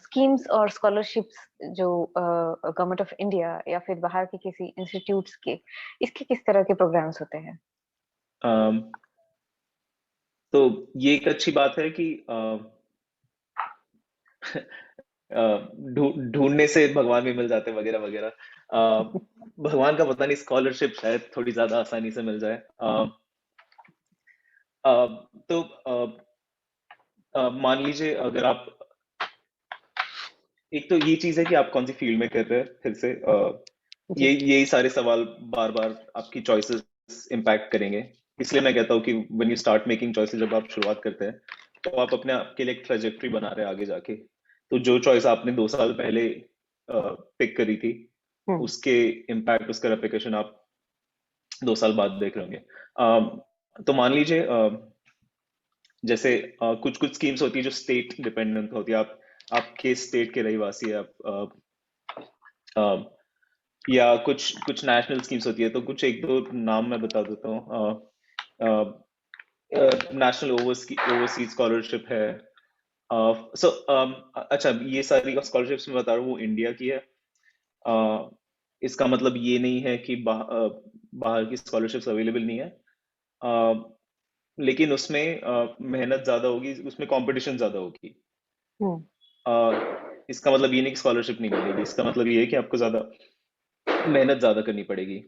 स्कीम्स और स्कॉलरशिप्स जो गवर्नमेंट ऑफ इंडिया या फिर बाहर के किसी इंस्टीट्यूट्स के, इसके किस तरह के प्रोग्राम्स होते हैं? तो ये एक अच्छी बात है कि ढूंढने से भगवान भी मिल जाते वगैरह वगैरह। भगवान का पता नहीं, स्कॉलरशिप शायद थोड़ी ज्यादा आसानी से मिल जाए। तो मान लीजिए अगर आप, एक तो ये चीज है कि आप कौन सी फील्ड में कर रहे हैं, फिर से जी। यही सारे सवाल बार बार आपकी चॉइसेस इम्पैक्ट करेंगे। इसलिए मैं कहता हूँ कि when you start making choices, जब आप शुरुआत करते हैं तो आप अपने आप के लिए एक ट्रेजेक्ट्री बना रहे हैं आगे जाके। तो जो चॉइस आपने 2 साल पहले पिक करी थी, हम्म। उसके इम्पैक्ट, उसका रेप्लिकेशन आप 2 साल बाद देख रहे होंगे। तो मान लीजिए जैसे कुछ कुछ स्कीम्स होती है जो स्टेट डिपेंडेंट होती है। आप आपके स्टेट के रहिवासी है आप, या कुछ कुछ नेशनल स्कीम्स होती है। तो कुछ एक दो नाम मैं बता देता हूँ। नेशनल ओवरसीज स्कॉलरशिप है। सो अच्छा, ये सारी स्कॉलरशिप्स मैं बता रहा हूँ वो इंडिया की है। इसका मतलब ये नहीं है कि बाहर की स्कॉलरशिप्स अवेलेबल नहीं है। लेकिन उसमें मेहनत ज्यादा होगी, उसमें कंपटीशन ज्यादा होगी। हम्म। इसका मतलब ये नहीं कि स्कॉलरशिप नहीं मिलेगी, इसका मतलब ये है कि आपको ज्यादा मेहनत ज्यादा करनी पड़ेगी।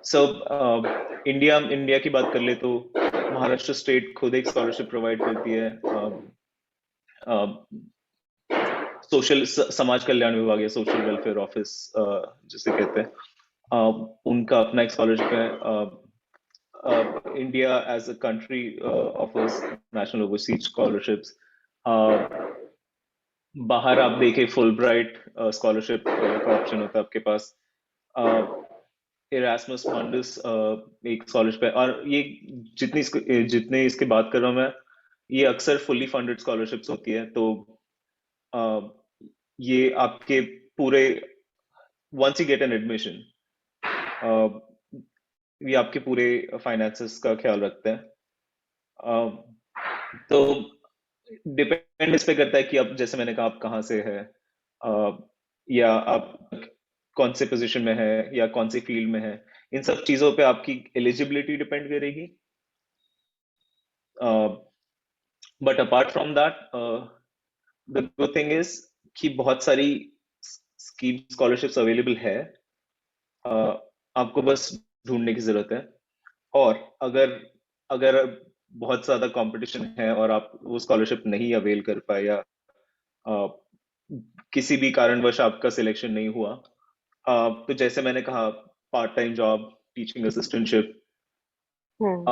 सब इंडिया इंडिया की बात कर ले तो महाराष्ट्र स्टेट खुद एक स्कॉलरशिप प्रोवाइड करती है। सोशल समाज कल्याण विभाग या सोशल वेलफेयर ऑफिस जिसे कहते हैं, उनका अपना एक स्कॉलरशिप है। India as a country offers national overseas scholarships. बाहर आप देखें फुल ब्राइट स्कॉलरशिप का ऑप्शन होता है आपके पास। इरास्मस फंडस एक स्कॉलरशिप है। और ये जितने इसके बात कर रहा हूँ मैं, ये अक्सर फुल्ली फंडेड स्कॉलरशिप्स होती है। तो uh, ये आपके पूरे, once you get an admission, ये आपके पूरे फाइनेंसेस का ख्याल रखते हैं। तो डिपेंड इस पे करता है कि आप, जैसे मैंने कहा, आप कहाँ से है, या आप कौन से पोजीशन में है या कौन सी फील्ड में है। इन सब चीजों पे आपकी एलिजिबिलिटी डिपेंड करेगी। But apart from that, the good thing is कि बहुत सारी स्कीम स्कॉलरशिप्स अवेलेबल है। आपको बस ढूंढने की जरूरत है। और अगर अगर बहुत ज्यादा कंपटीशन है और आप वो स्कॉलरशिप नहीं अवेल कर पाए, या अ, किसी भी कारणवश आपका सिलेक्शन नहीं हुआ, तो जैसे मैंने कहा, part time job, teaching assistantship, hmm.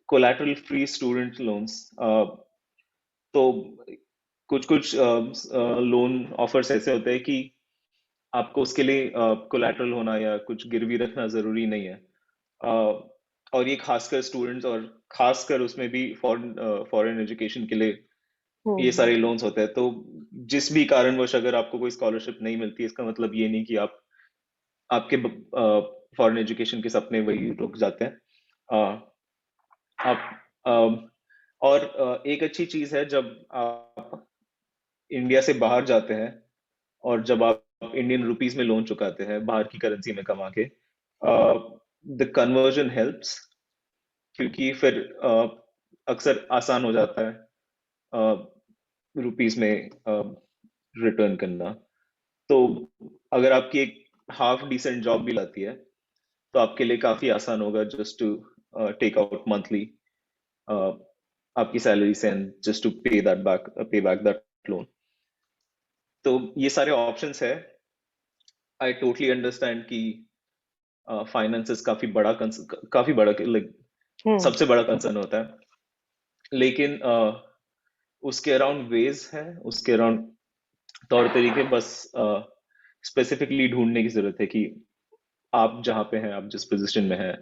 Collateral free student loans. तो कुछ कुछ लोन ऑफर्स ऐसे होते हैं कि आपको उसके लिए कोलैटरल होना या कुछ गिरवी रखना जरूरी नहीं है। और ये खासकर स्टूडेंट्स, और खासकर उसमें भी फॉरेन फॉरेन एजुकेशन के लिए ये हम्म। सारे लोन्स होते हैं। तो जिस भी कारणवश अगर आपको कोई स्कॉलरशिप नहीं मिलती, इसका मतलब ये नहीं कि आप आपके फॉरेन एजुकेशन के सपने वही रुक जाते हैं। आप और एक अच्छी चीज है जब आप इंडिया से बाहर जाते हैं और जब आप इंडियन रुपीस में लोन चुकाते हैं बाहर की करेंसी में कमा के, द कन्वर्जन हेल्प्स, क्योंकि फिर अक्सर आसान हो जाता है रुपीस में रिटर्न करना। तो अगर आपकी एक हाफ डिसेंट जॉब भी लाती है तो आपके लिए काफी आसान होगा just to take out monthly आपकी सैलरी से, and just to pay back that loan. तो ये सारे ऑप्शंस है। आई टोटली अंडरस्टैंड कि फाइनेंसेस काफी बड़ा, लाइक हम्म। सबसे बड़ा कंसर्न होता है। लेकिन उसके अराउंड वेज है, उसके अराउंड तौर तरीके, बस स्पेसिफिकली ढूंढने की जरूरत है कि आप जहाँ पे हैं, आप जिस पोजीशन में हैं,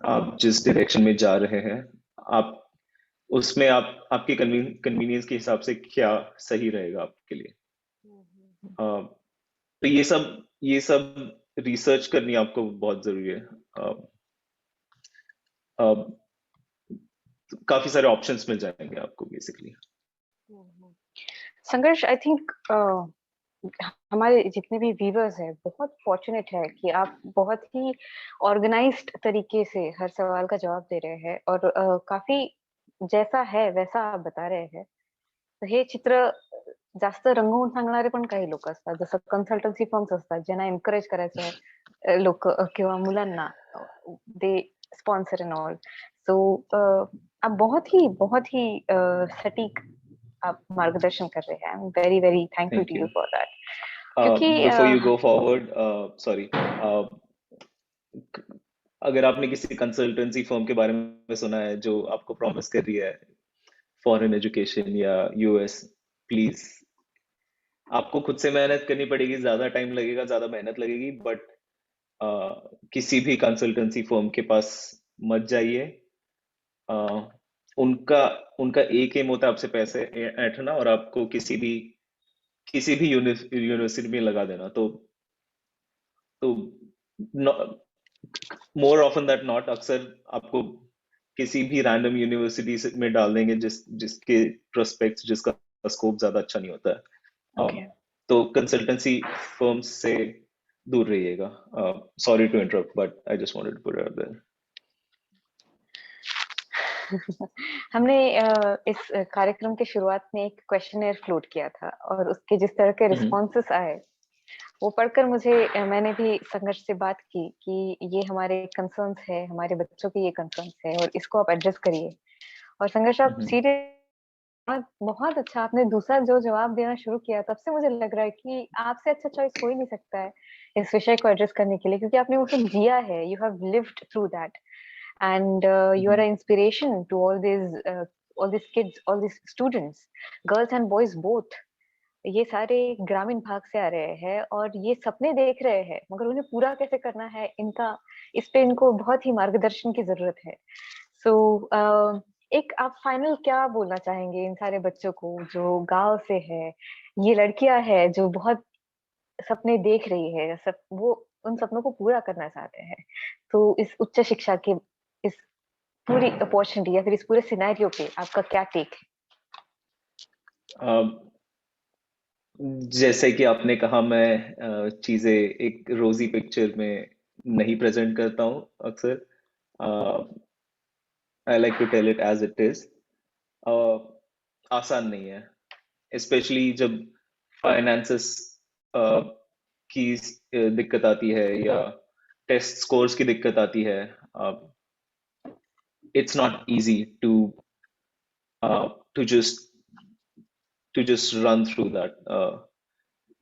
आप जिस डायरेक्शन में जा रहे हैं, आप उसमें आप आपके कन्वीनियंस के हिसाब से क्या सही रहेगा आपके लिए। तो ये सब रिसर्च करनी आपको बहुत जरूरी है। अ, अ, काफी सारे ऑप्शंस मिल जाएंगे आपको बेसिकली। संघर्ष, आई थिंक हमारे जितने भी व्यूवर्स हैं बहुत फॉर्चुनेट है कि आप बहुत ही ऑर्गेनाइज्ड तरीके से हर सवाल का जवाब दे रहे हैं, और काफी जैसा है वैसा आप बता रहे हैं, तर हे चित्र जास्त रंगवून सांगणारे पण काही लोक असतात. जसं कन्सल्टन्सी फर्म्स असतात ज्यांना एन्करेज करायचं लोक किंवा मुलांना दे स्पॉन्सर एंड ऑल. सो आप बहुत ही सटीक आप मार्गदर्शन कर रहे हैं. I am very very thankful thank to you you. For that. क्योंकि before you go forward, sorry, अगर आपने किसी कंसल्टेंसी फर्म के बारे में सुना है जो आपको प्रॉमिस कर रही है फॉरेन एजुकेशन या यूएस, प्लीज आपको खुद से मेहनत करनी पड़ेगी, ज्यादा टाइम लगेगा, ज्यादा मेहनत लगेगी, बट किसी भी कंसल्टेंसी फर्म के पास मत जाइए. uh, उनका उनका एक एम होता है आपसे पैसे ऐंठना और आपको किसी भी यूनिवर्सिटी में लगा देना. तो मोर ऑफन दैट नॉट अक्सर आपको किसी भी रैंडम यूनिवर्सिटी में डाल देंगे जिसके प्रोस्पेक्ट्स, जिसका स्कोप ज्यादा अच्छा नहीं होता है. ओके. तो कंसल्टेंसी फर्म्स से दूर रहिएगा. Sorry to interrupt, but I just wanted to put it out there. हमने इस कार्यक्रम के शुरुआत में एक क्वेश्चनर फ्लोट किया था और उसके जिस तरह के रिस्पॉन्सेस आए वो पढ़कर मुझे मैंने भी संघर्ष से बात की कि ये हमारे कंसर्न्स है, हमारे बच्चों के ये कंसर्न्स है और इसको आप एड्रेस करिए. और संघर्ष आप सीरियस बहुत अच्छा आपने दूसरा जो जवाब देना शुरू किया तब से मुझे लग रहा है कि आपसे अच्छा चॉइस हो ही नहीं सकता है इस विषय को एड्रेस करने के लिए, क्योंकि आपने वो सब जिया है. You have lived through that and you are an inspiration to all these kids, all these students, girls and boys both. ये सारे ग्रामीण भाग से आ रहे हैं और ये सपने देख रहे हैं मगर उन्हें पूरा कैसे करना है इनका, इस पे इनको बहुत ही मार्गदर्शन की जरूरत है. सो एक आप फाइनल क्या बोलना चाहेंगे इन सारे बच्चों को जो गांव से है, ये लड़कियां है जो बहुत सपने देख रही है, सब वो उन सपनों को पूरा करना चाहते हैं, तो इस उच्च शिक्षा के इस पूरी अपॉर्चुनिटी या फिर इस पूरे सिनेरियो पे आपका क्या टेक है? जैसे कि आपने कहा, मैं चीजें एक रोजी पिक्चर में नहीं प्रेजेंट करता हूँ अक्सर. I like to tell it as it is. आसान नहीं है, स्पेशली जब फाइनेंसेस की दिक्कत आती है या टेस्ट स्कोर्स की दिक्कत आती है. It's not easy to just run through that.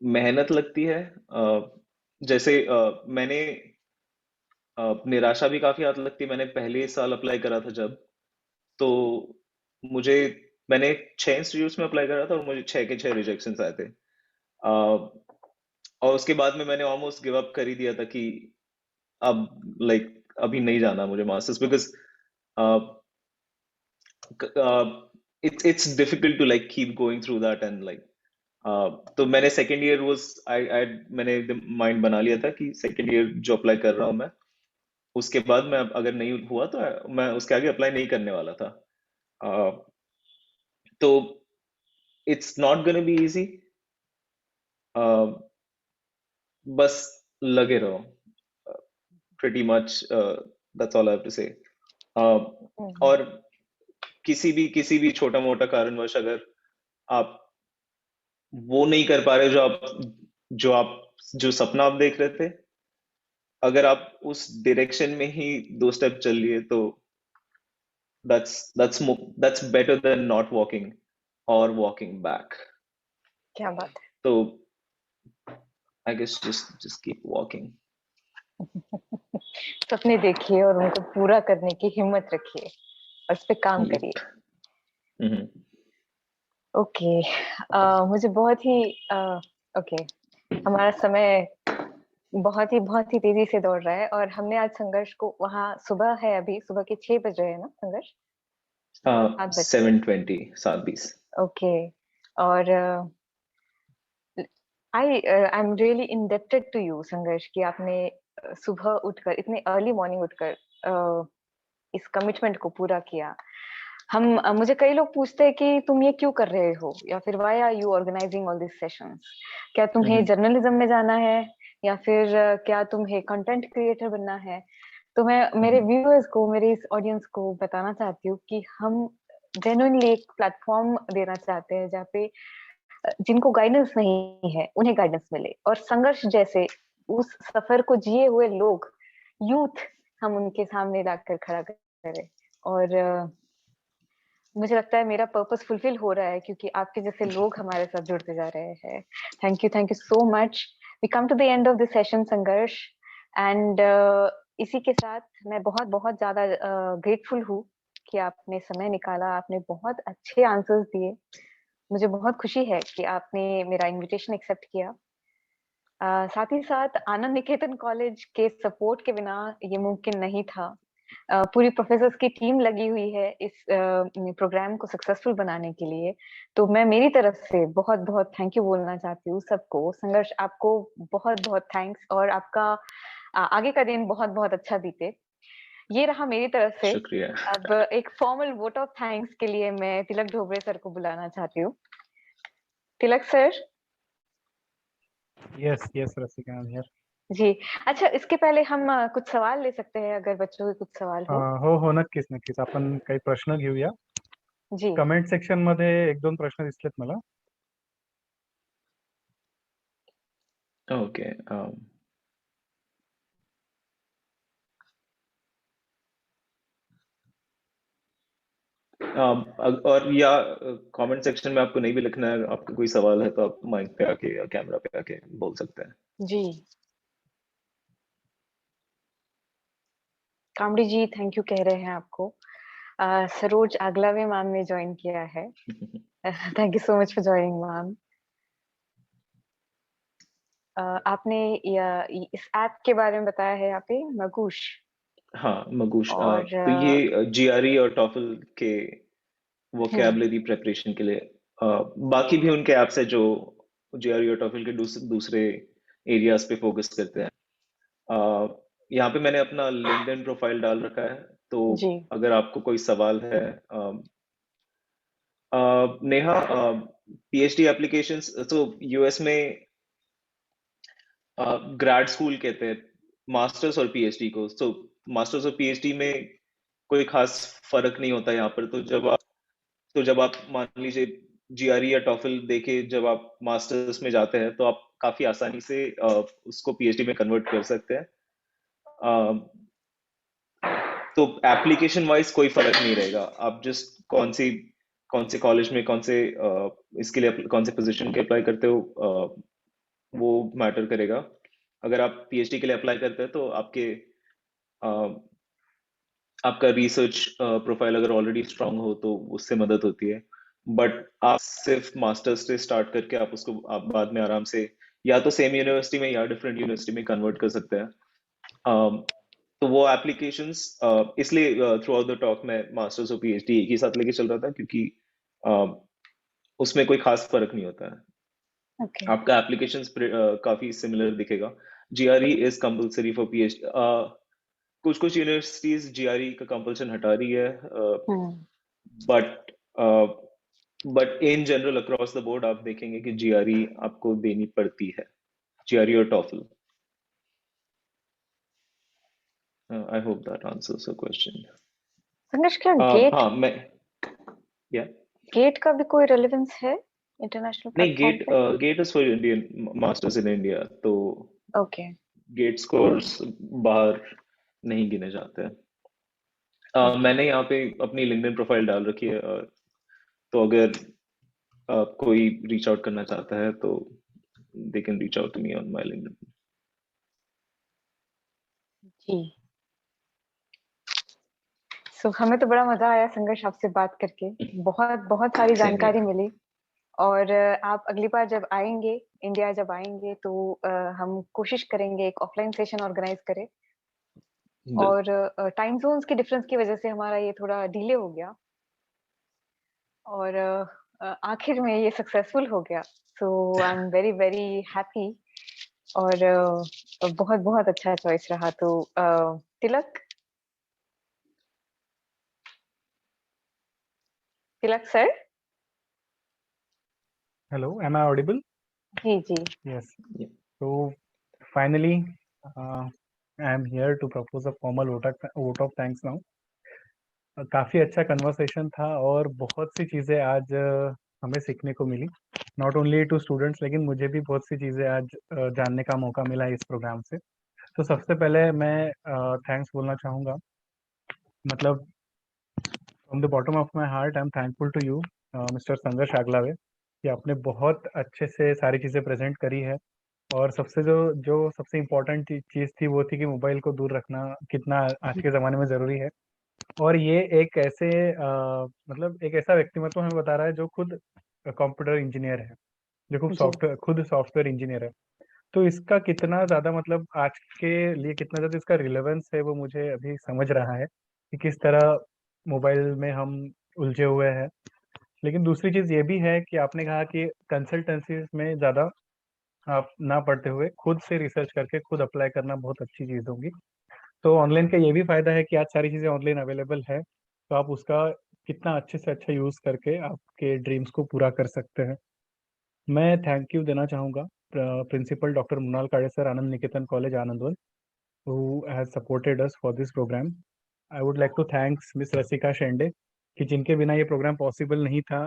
मेहनत लगती है. जैसे मैंने निराशा भी काफी हद लगती है. मैंने पहले साल अप्लाई करा था जब, तो मुझे मैंने 6 इंस्टीट्यूट्स में अप्लाई करा था और मुझे 6 के 6 रिजेक्शन आए थे. और उसके बाद में मैंने ऑलमोस्ट गिव अप कर ही दिया था कि अब अभी नहीं जाना मुझे masters, because it's difficult to keep going through that and तो मैंने सेकेंड ईयर मैंने माइंड बना लिया था कि सेकेंड ईयर जो अप्लाई कर रहा हूँ मैं, उसके बाद मैं अगर नहीं हुआ तो मैं उसके आगे अप्लाई नहीं करने वाला था. तो it's not gonna be easy. बस लगे रहो. pretty much that's all I have to say. और किसी भी छोटा मोटा कारणवश अगर आप वो नहीं कर पा रहे जो सपना आप देख रहे थे, अगर आप उस डायरेक्शन में ही 2 स्टेप चल लिए तो that's better than not walking or walking back. क्या बात है. तो I guess just keep walking. सपने देखिए और उनको पूरा करने की हिम्मत रखिए और उस पे काम करिए. ओके. मुझे बहुत ही ओके, हमारा समय बहुत ही तेजी से दौड़ रहा है और हमने आज संघर्ष को वहाँ सुबह है, अभी सुबह के 6 बज रहे हैं ना संघर्ष? 7:20 7:20. ओके. और I am really indebted to you Sangharsh कि आपने सुबह उठकर इतने अर्ली मॉर्निंग उठकर इस कमिटमेंट को पूरा किया. मुझे कई लोग पूछते हैं कि तुम ये क्यों कर रहे हो या फिर why are you organizing all this sessions. क्या तुम्हें जर्नलिज्म में जाना है या फिर क्या तुम्हें कंटेंट क्रिएटर बनना है? तो मैं मेरे व्यूअर्स को, मेरे इस ऑडियंस को बताना चाहती हूँ कि हम जेन्युइनली एक प्लेटफॉर्म देना चाहते हैं जहाँ पे जिनको गाइडेंस नहीं है उन्हें गाइडेंस मिले, और संघर्ष जैसे उस सफर को जिए हुए लोग, यूथ, हम उनके सामने लाकर खड़ा करें। और मुझे लगता है मेरा पर्पस फुलफिल हो रहा है क्योंकि आपके जैसे लोग हमारे साथ जुड़ते जा रहे हैं। Thank you so much. We come to the end of the session Sangharsh, and इसी के साथ मैं बहुत बहुत ज्यादा ग्रेटफुल हूँ कि आपने समय निकाला, आपने बहुत अच्छे आंसर्स दिए। मुझे बहुत खुशी है कि आपने मेरा इनविटेशन एक्सेप्ट किया। साथ ही साथ आनंद निकेतन कॉलेज के सपोर्ट के बिना ये मुमकिन नहीं था। पूरी प्रोफेसर्स की टीम लगी हुई है इस प्रोग्राम को सक्सेसफुल बनाने के लिए। तो मैं मेरी तरफ से बहुत बहुत थैंक यू बोलना चाहती हूँ सबको। संघर्ष, आपको बहुत बहुत थैंक्स, और आपका आगे का दिन बहुत बहुत अच्छा बीते। ये रहा मेरी तरफ से। शुक्रिया। अब एक फॉर्मल वोट ऑफ थैंक्स के लिए मैं तिलक ढोबरे सर को बुलाना चाहती हूँ। Tilak sir. Yes yes Rasika, I am here. जी, अच्छा, इसके पहले हम कुछ सवाल ले सकते हैं अगर बच्चों के कुछ सवाल हो। हो नक्कीच नक्कीच, आपण काही प्रश्न घेऊया. जी, कमेंट सेक्शन मध्ये 1-2 प्रश्न दिसलेत मला. ओके, और या कमेंट सेक्शन में आपको नहीं भी लिखना है, आपका कोई सवाल है तो आप माइक पे आके या कैमरा पे आके बोल सकते हैं। जी। कामड़ी जी थैंक यू कह रहे हैं आपको। सरोज आगलावे मैम ने ज्वाइन किया है। Thank you so much for joining ma'am. आपने इस ऐप के बारे में बताया है यहाँ पे, मगुश। हाँ, मगुश। और तो ये जीआरई और टॉफल के हम्म, वोकैबुलरी प्रिपरेशन के लिए, बाकी भी उनके ऐप्स है जो जीआरई और टॉफल के दूसरे एरियाज पे फोकस करते हैं। यहाँ पे मैंने अपना लिंक्डइन प्रोफाइल डाल रखा है, तो जी, अगर आपको कोई सवाल है, नेहा, पीएचडी एप्लीकेशंस तो यूएस में ग्रेड स्कूल कहते हैं मास्टर्स और पीएचडी को। तो मास्टर्स और पीएचडी में कोई खास फर्क नहीं होता यहाँ पर। तो जब आप मान लीजिए जीआरई या टॉफल देके जब आप मास्टर्स में जाते हैं तो आप काफी आसानी से उसको पीएचडी में कन्वर्ट कर सकते हैं। तो एप्लीकेशन वाइज कोई फर्क नहीं रहेगा। आप जस्ट कौन से कॉलेज में इसके लिए कौन से पोजीशन के अप्लाई करते हो, वो मैटर करेगा। अगर आप पीएचडी के लिए अप्लाई करते हैं तो अ, आपका रिसर्च प्रोफाइल अगर ऑलरेडी स्ट्रांग हो तो उससे मदद होती है। बट आप सिर्फ मास्टर्स से स्टार्ट करके आप बाद में आराम से या तो सेम यूनिवर्सिटी में या डिफरेंट यूनिवर्सिटी में कन्वर्ट कर सकते हैं। तो वो एप्लीकेशंस, इसलिए थ्रू आउट द टॉक मैं मास्टर्स और पीएचडी एक ही साथ लेके चल रहा था, क्योंकि अ, उसमें कोई खास फर्क नहीं होता है। ओके, आपका एप्लीकेशंस काफी सिमिलर दिखेगा। GRE is compulsory for PhD. कुछ कुछ यूनिवर्सिटीज जीआरई का कंपल्सन हटा रही है, hmm, but but in general across the board आप देखेंगे कि जीआरई आपको देनी पड़ती है, जीआरई और TOEFL. I hope that answers your question. Sangharsh, क्या गेट हाँ, मैं या गेट का भी कोई रेलेवेंस है इंटरनेशनल नहीं, प्लेटफॉर्म पे? GATE is for Indian masters in India, तो ओके, गेट स्कोर्स बाहर नहीं गिने जाते हैं। ओके, मैंने यहाँ पे अपनी लिंक्डइन प्रोफाइल डाल रखी है, तो अगर कोई रीच आउट करना चाहता है तो they can reach out to me on my LinkedIn. जी। सो हमें तो बड़ा मजा आया संघर्ष आपसे बात करके। बहुत बहुत सारी सेम जानकारी हियर। मिली। और आप अगली बार जब आएंगे, इंडिया जब आएंगे, तो हम कोशिश करेंगे एक ऑफलाइन सेशन ऑर्गेनाइज करें। और टाइम जोन्स के डिफरेंस की वजह से हमारा ये थोड़ा डिले हो गया, और आखिर में ये सक्सेसफुल हो गया। So I am very very happy. और बहुत बहुत अच्छा चॉइस रहा। तो Tilak, Tilak sir. Hello, am I audible? जी, जी, Yes. So finally, I am here to propose a formal vote of thanks now. काफी अच्छा कन्वर्सेशन था और बहुत सी चीजें आज हमें सीखने को मिली, नॉट ओनली टू स्टूडेंट्स, लेकिन मुझे भी बहुत सी चीजें आज जानने का मौका मिला इस प्रोग्राम से। तो सबसे पहले मैं थैंक्स बोलना चाहूँगा, मतलब from the bottom of my heart I am thankful to you mister Sangharsh Aglawe, कि आपने बहुत अच्छे से सारी चीज़ें प्रेजेंट करी है। और सबसे जो जो सबसे इम्पोर्टेंट चीज़ थी वो थी कि मोबाइल को दूर रखना कितना आज के ज़माने में ज़रूरी है। और ये एक ऐसे मतलब एक ऐसा व्यक्तिमत्व हमें बता रहा है जो खुद कंप्यूटर इंजीनियर है, जो जी खुद सॉफ्टवेयर इंजीनियर है। तो इसका कितना ज़्यादा मतलब आज के लिए कितना ज़्यादा इसका रिलेवेंस है वो मुझे अभी समझ रहा है कि किस तरह मोबाइल में हम उलझे हुए हैं। लेकिन दूसरी चीज़ ये भी है कि आपने कहा कि कंसल्टेंसी में ज़्यादा आप ना पढ़ते हुए खुद से रिसर्च करके खुद अप्लाई करना बहुत अच्छी चीज़ होगी। तो ऑनलाइन का ये भी फायदा है कि आज सारी चीज़ें ऑनलाइन अवेलेबल है, तो आप उसका कितना अच्छे से अच्छा यूज़ करके आपके ड्रीम्स को पूरा कर सकते हैं। मैं थैंक यू देना चाहूँगा principal doctor Munal Kade sir, Anand Niketan college Anandwan, who has supported us for this program. I would like to thanks Miss Rasika Shende, कि जिनके बिना ये प्रोग्राम पॉसिबल नहीं था।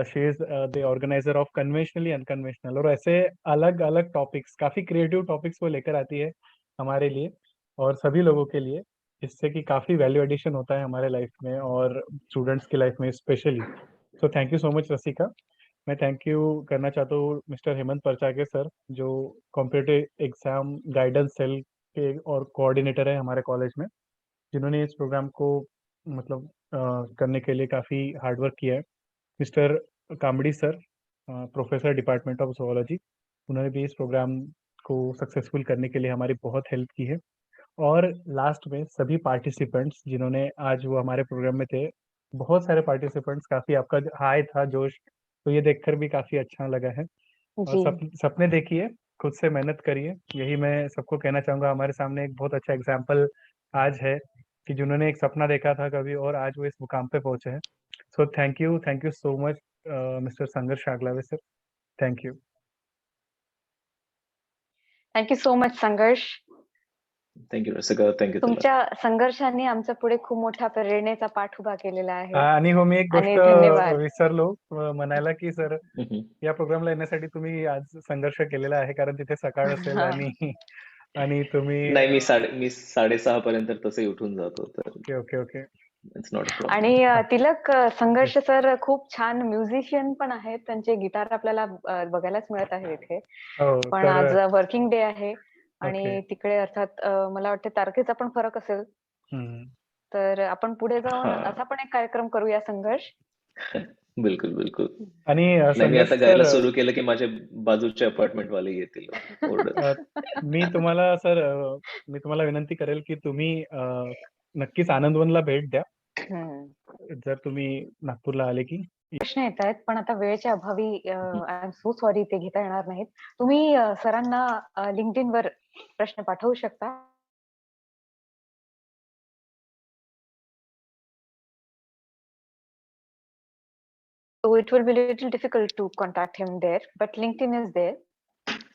She is the organiser of conventionally unconventional, और ऐसे अलग अलग टॉपिक्स, काफ़ी क्रिएटिव टॉपिक्स वो लेकर आती है हमारे लिए और सभी लोगों के लिए, जिससे कि काफ़ी वैल्यू एडिशन होता है हमारे लाइफ में और स्टूडेंट्स की लाइफ में specially. So thank you so much Rasika. मैं थैंक यू करना चाहता हूँ मिस्टर हेमंत परचाके सर, जो कॉम्पिटिटिव एग्जाम गाइडेंस सेल के और कोऑर्डिनेटर है हमारे कॉलेज में, जिन्होंने इस प्रोग्राम को मतलब करने के लिए काफ़ी हार्ड वर्क किया है। Mister Kamdi sir, professor department of zoology, उन्होंने भी इस प्रोग्राम को सक्सेसफुल करने के लिए हमारी बहुत हेल्प की है। और लास्ट में सभी पार्टिसिपेंट्स जिन्होंने आज वो हमारे प्रोग्राम में थे, बहुत सारे पार्टिसिपेंट्स, काफ़ी आपका हाई था जोश, तो ये देखकर भी काफ़ी अच्छा लगा है। और जी सपने देखिए, खुद से मेहनत करिए, यही मैं सबको कहना चाहूँगा। हमारे सामने एक बहुत अच्छा एग्जाम्पल आज है कि जिन्होंने एक सपना देखा था कभी और आज वो इस मुकाम पे पहुंचे हैं। So thank you so much mister Sangharsh Aaglawe sir, thank you. Thank you so much Sangharsh. Thank you Rasika, thank you तुला. तुमच्या संघर्षाने आमच्या पुढे खूप मोठा प्रेरणेचा पाठ उभा केलेला आहे आणि हो, मी एक गोष्ट आणि धन्यवाद. विसरलो म्हणायला, की सर हम्म. या प्रोग्रामला येण्यासाठी तुम्ही आज संघर्ष केलेला आहे, कारण तिथे सकाळ असेल हा. आणि आणि तुम्ही नाही, मी 6:30 पर्यंत तसंही उठून जातो, तर okay okay okay it's not a problem. आणि तिलक संघर्ष Yes. सर खूप छान म्युझिशियन पण आहेत. त्यांचे गिटार आपल्याला बघायलाच मिळत आहे इथे. हो पण तर आज वर्किंग डे आहे ओके. आणि तिकडे अर्थात मला वाटते तारखेचा पण फरक असेल. हम्म. तर आपण पुढे जाऊन हा. असा पण एक कार्यक्रम करूया संघर्ष. बिलकुल बिलकुल. आणि नाही, मी संघर्ष आता गायला सर, सुरू केलं की माझे बाजूचे अपार्टमेंट वाले येतील ओरडत. मी तुम्हाला सर मी तुम्हाला विनंती करेल की तुम्ही नक्कीच आनंदवनला भेट द्या जर तुम्ही नागपूरला आले की. प्रश्न येत आहेत पण आता वेळेच्या अभावी आय एम सो सॉरी ते घेता येणार नाहीत. तुम्ही सरांना लिंक्डइन वर प्रश्न पाठवू शकता. So it will be a little difficult to contact him there, but LinkedIn is there.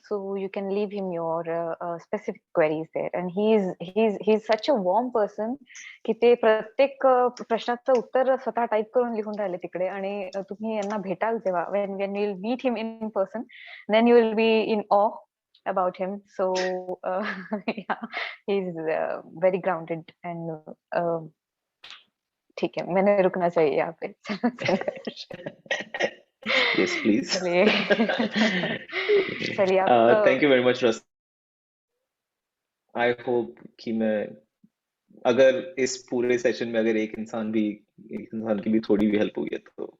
So you can leave him your specific queries there. And he's such a warm person की ते प्रत्येक प्रश्नाचं उत्तर स्वतः टाइप करून लिहून राहिले तिकडे. आणि तुम्ही यांना भेटाल तेव्हा when you'll meet him in person, then you will be in awe about him. So yeah, he's very grounded and ठीक है, मैंने रुकना चाहिए यहाँ पे. Yes, please. चलिए. चलिए आप थैंक यू वेरी मच रस. आई होप कि मैं अगर इस पूरे सेशन में अगर एक इंसान की भी थोड़ी भी हेल्प हुई है तो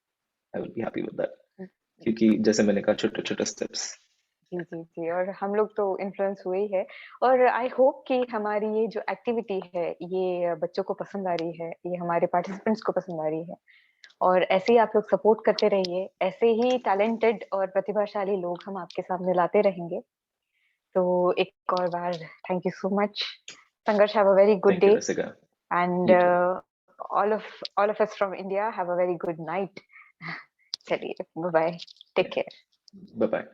I will be happy with that, क्योंकि जैसे मैंने कहा छोटे छोटे स्टेप्स. जी जी जी. और हम लोग तो इन्फ्लुएंस हुए ही है. और आई होप कि हमारी ये जो एक्टिविटी है ये बच्चों को पसंद आ रही है, ये हमारे पार्टिसिपेंट्स को पसंद आ रही है. और ऐसे ही आप लोग सपोर्ट करते रहिए. ऐसे ही टैलेंटेड और प्रतिभाशाली लोग हम आपके सामने लाते रहेंगे. तो एक और बार थैंक यू सो मच संघर्ष. Have a very good thank you day. Rasika. And You too. all of us from India have a very good night. चलिए, bye bye, take care. Bye bye.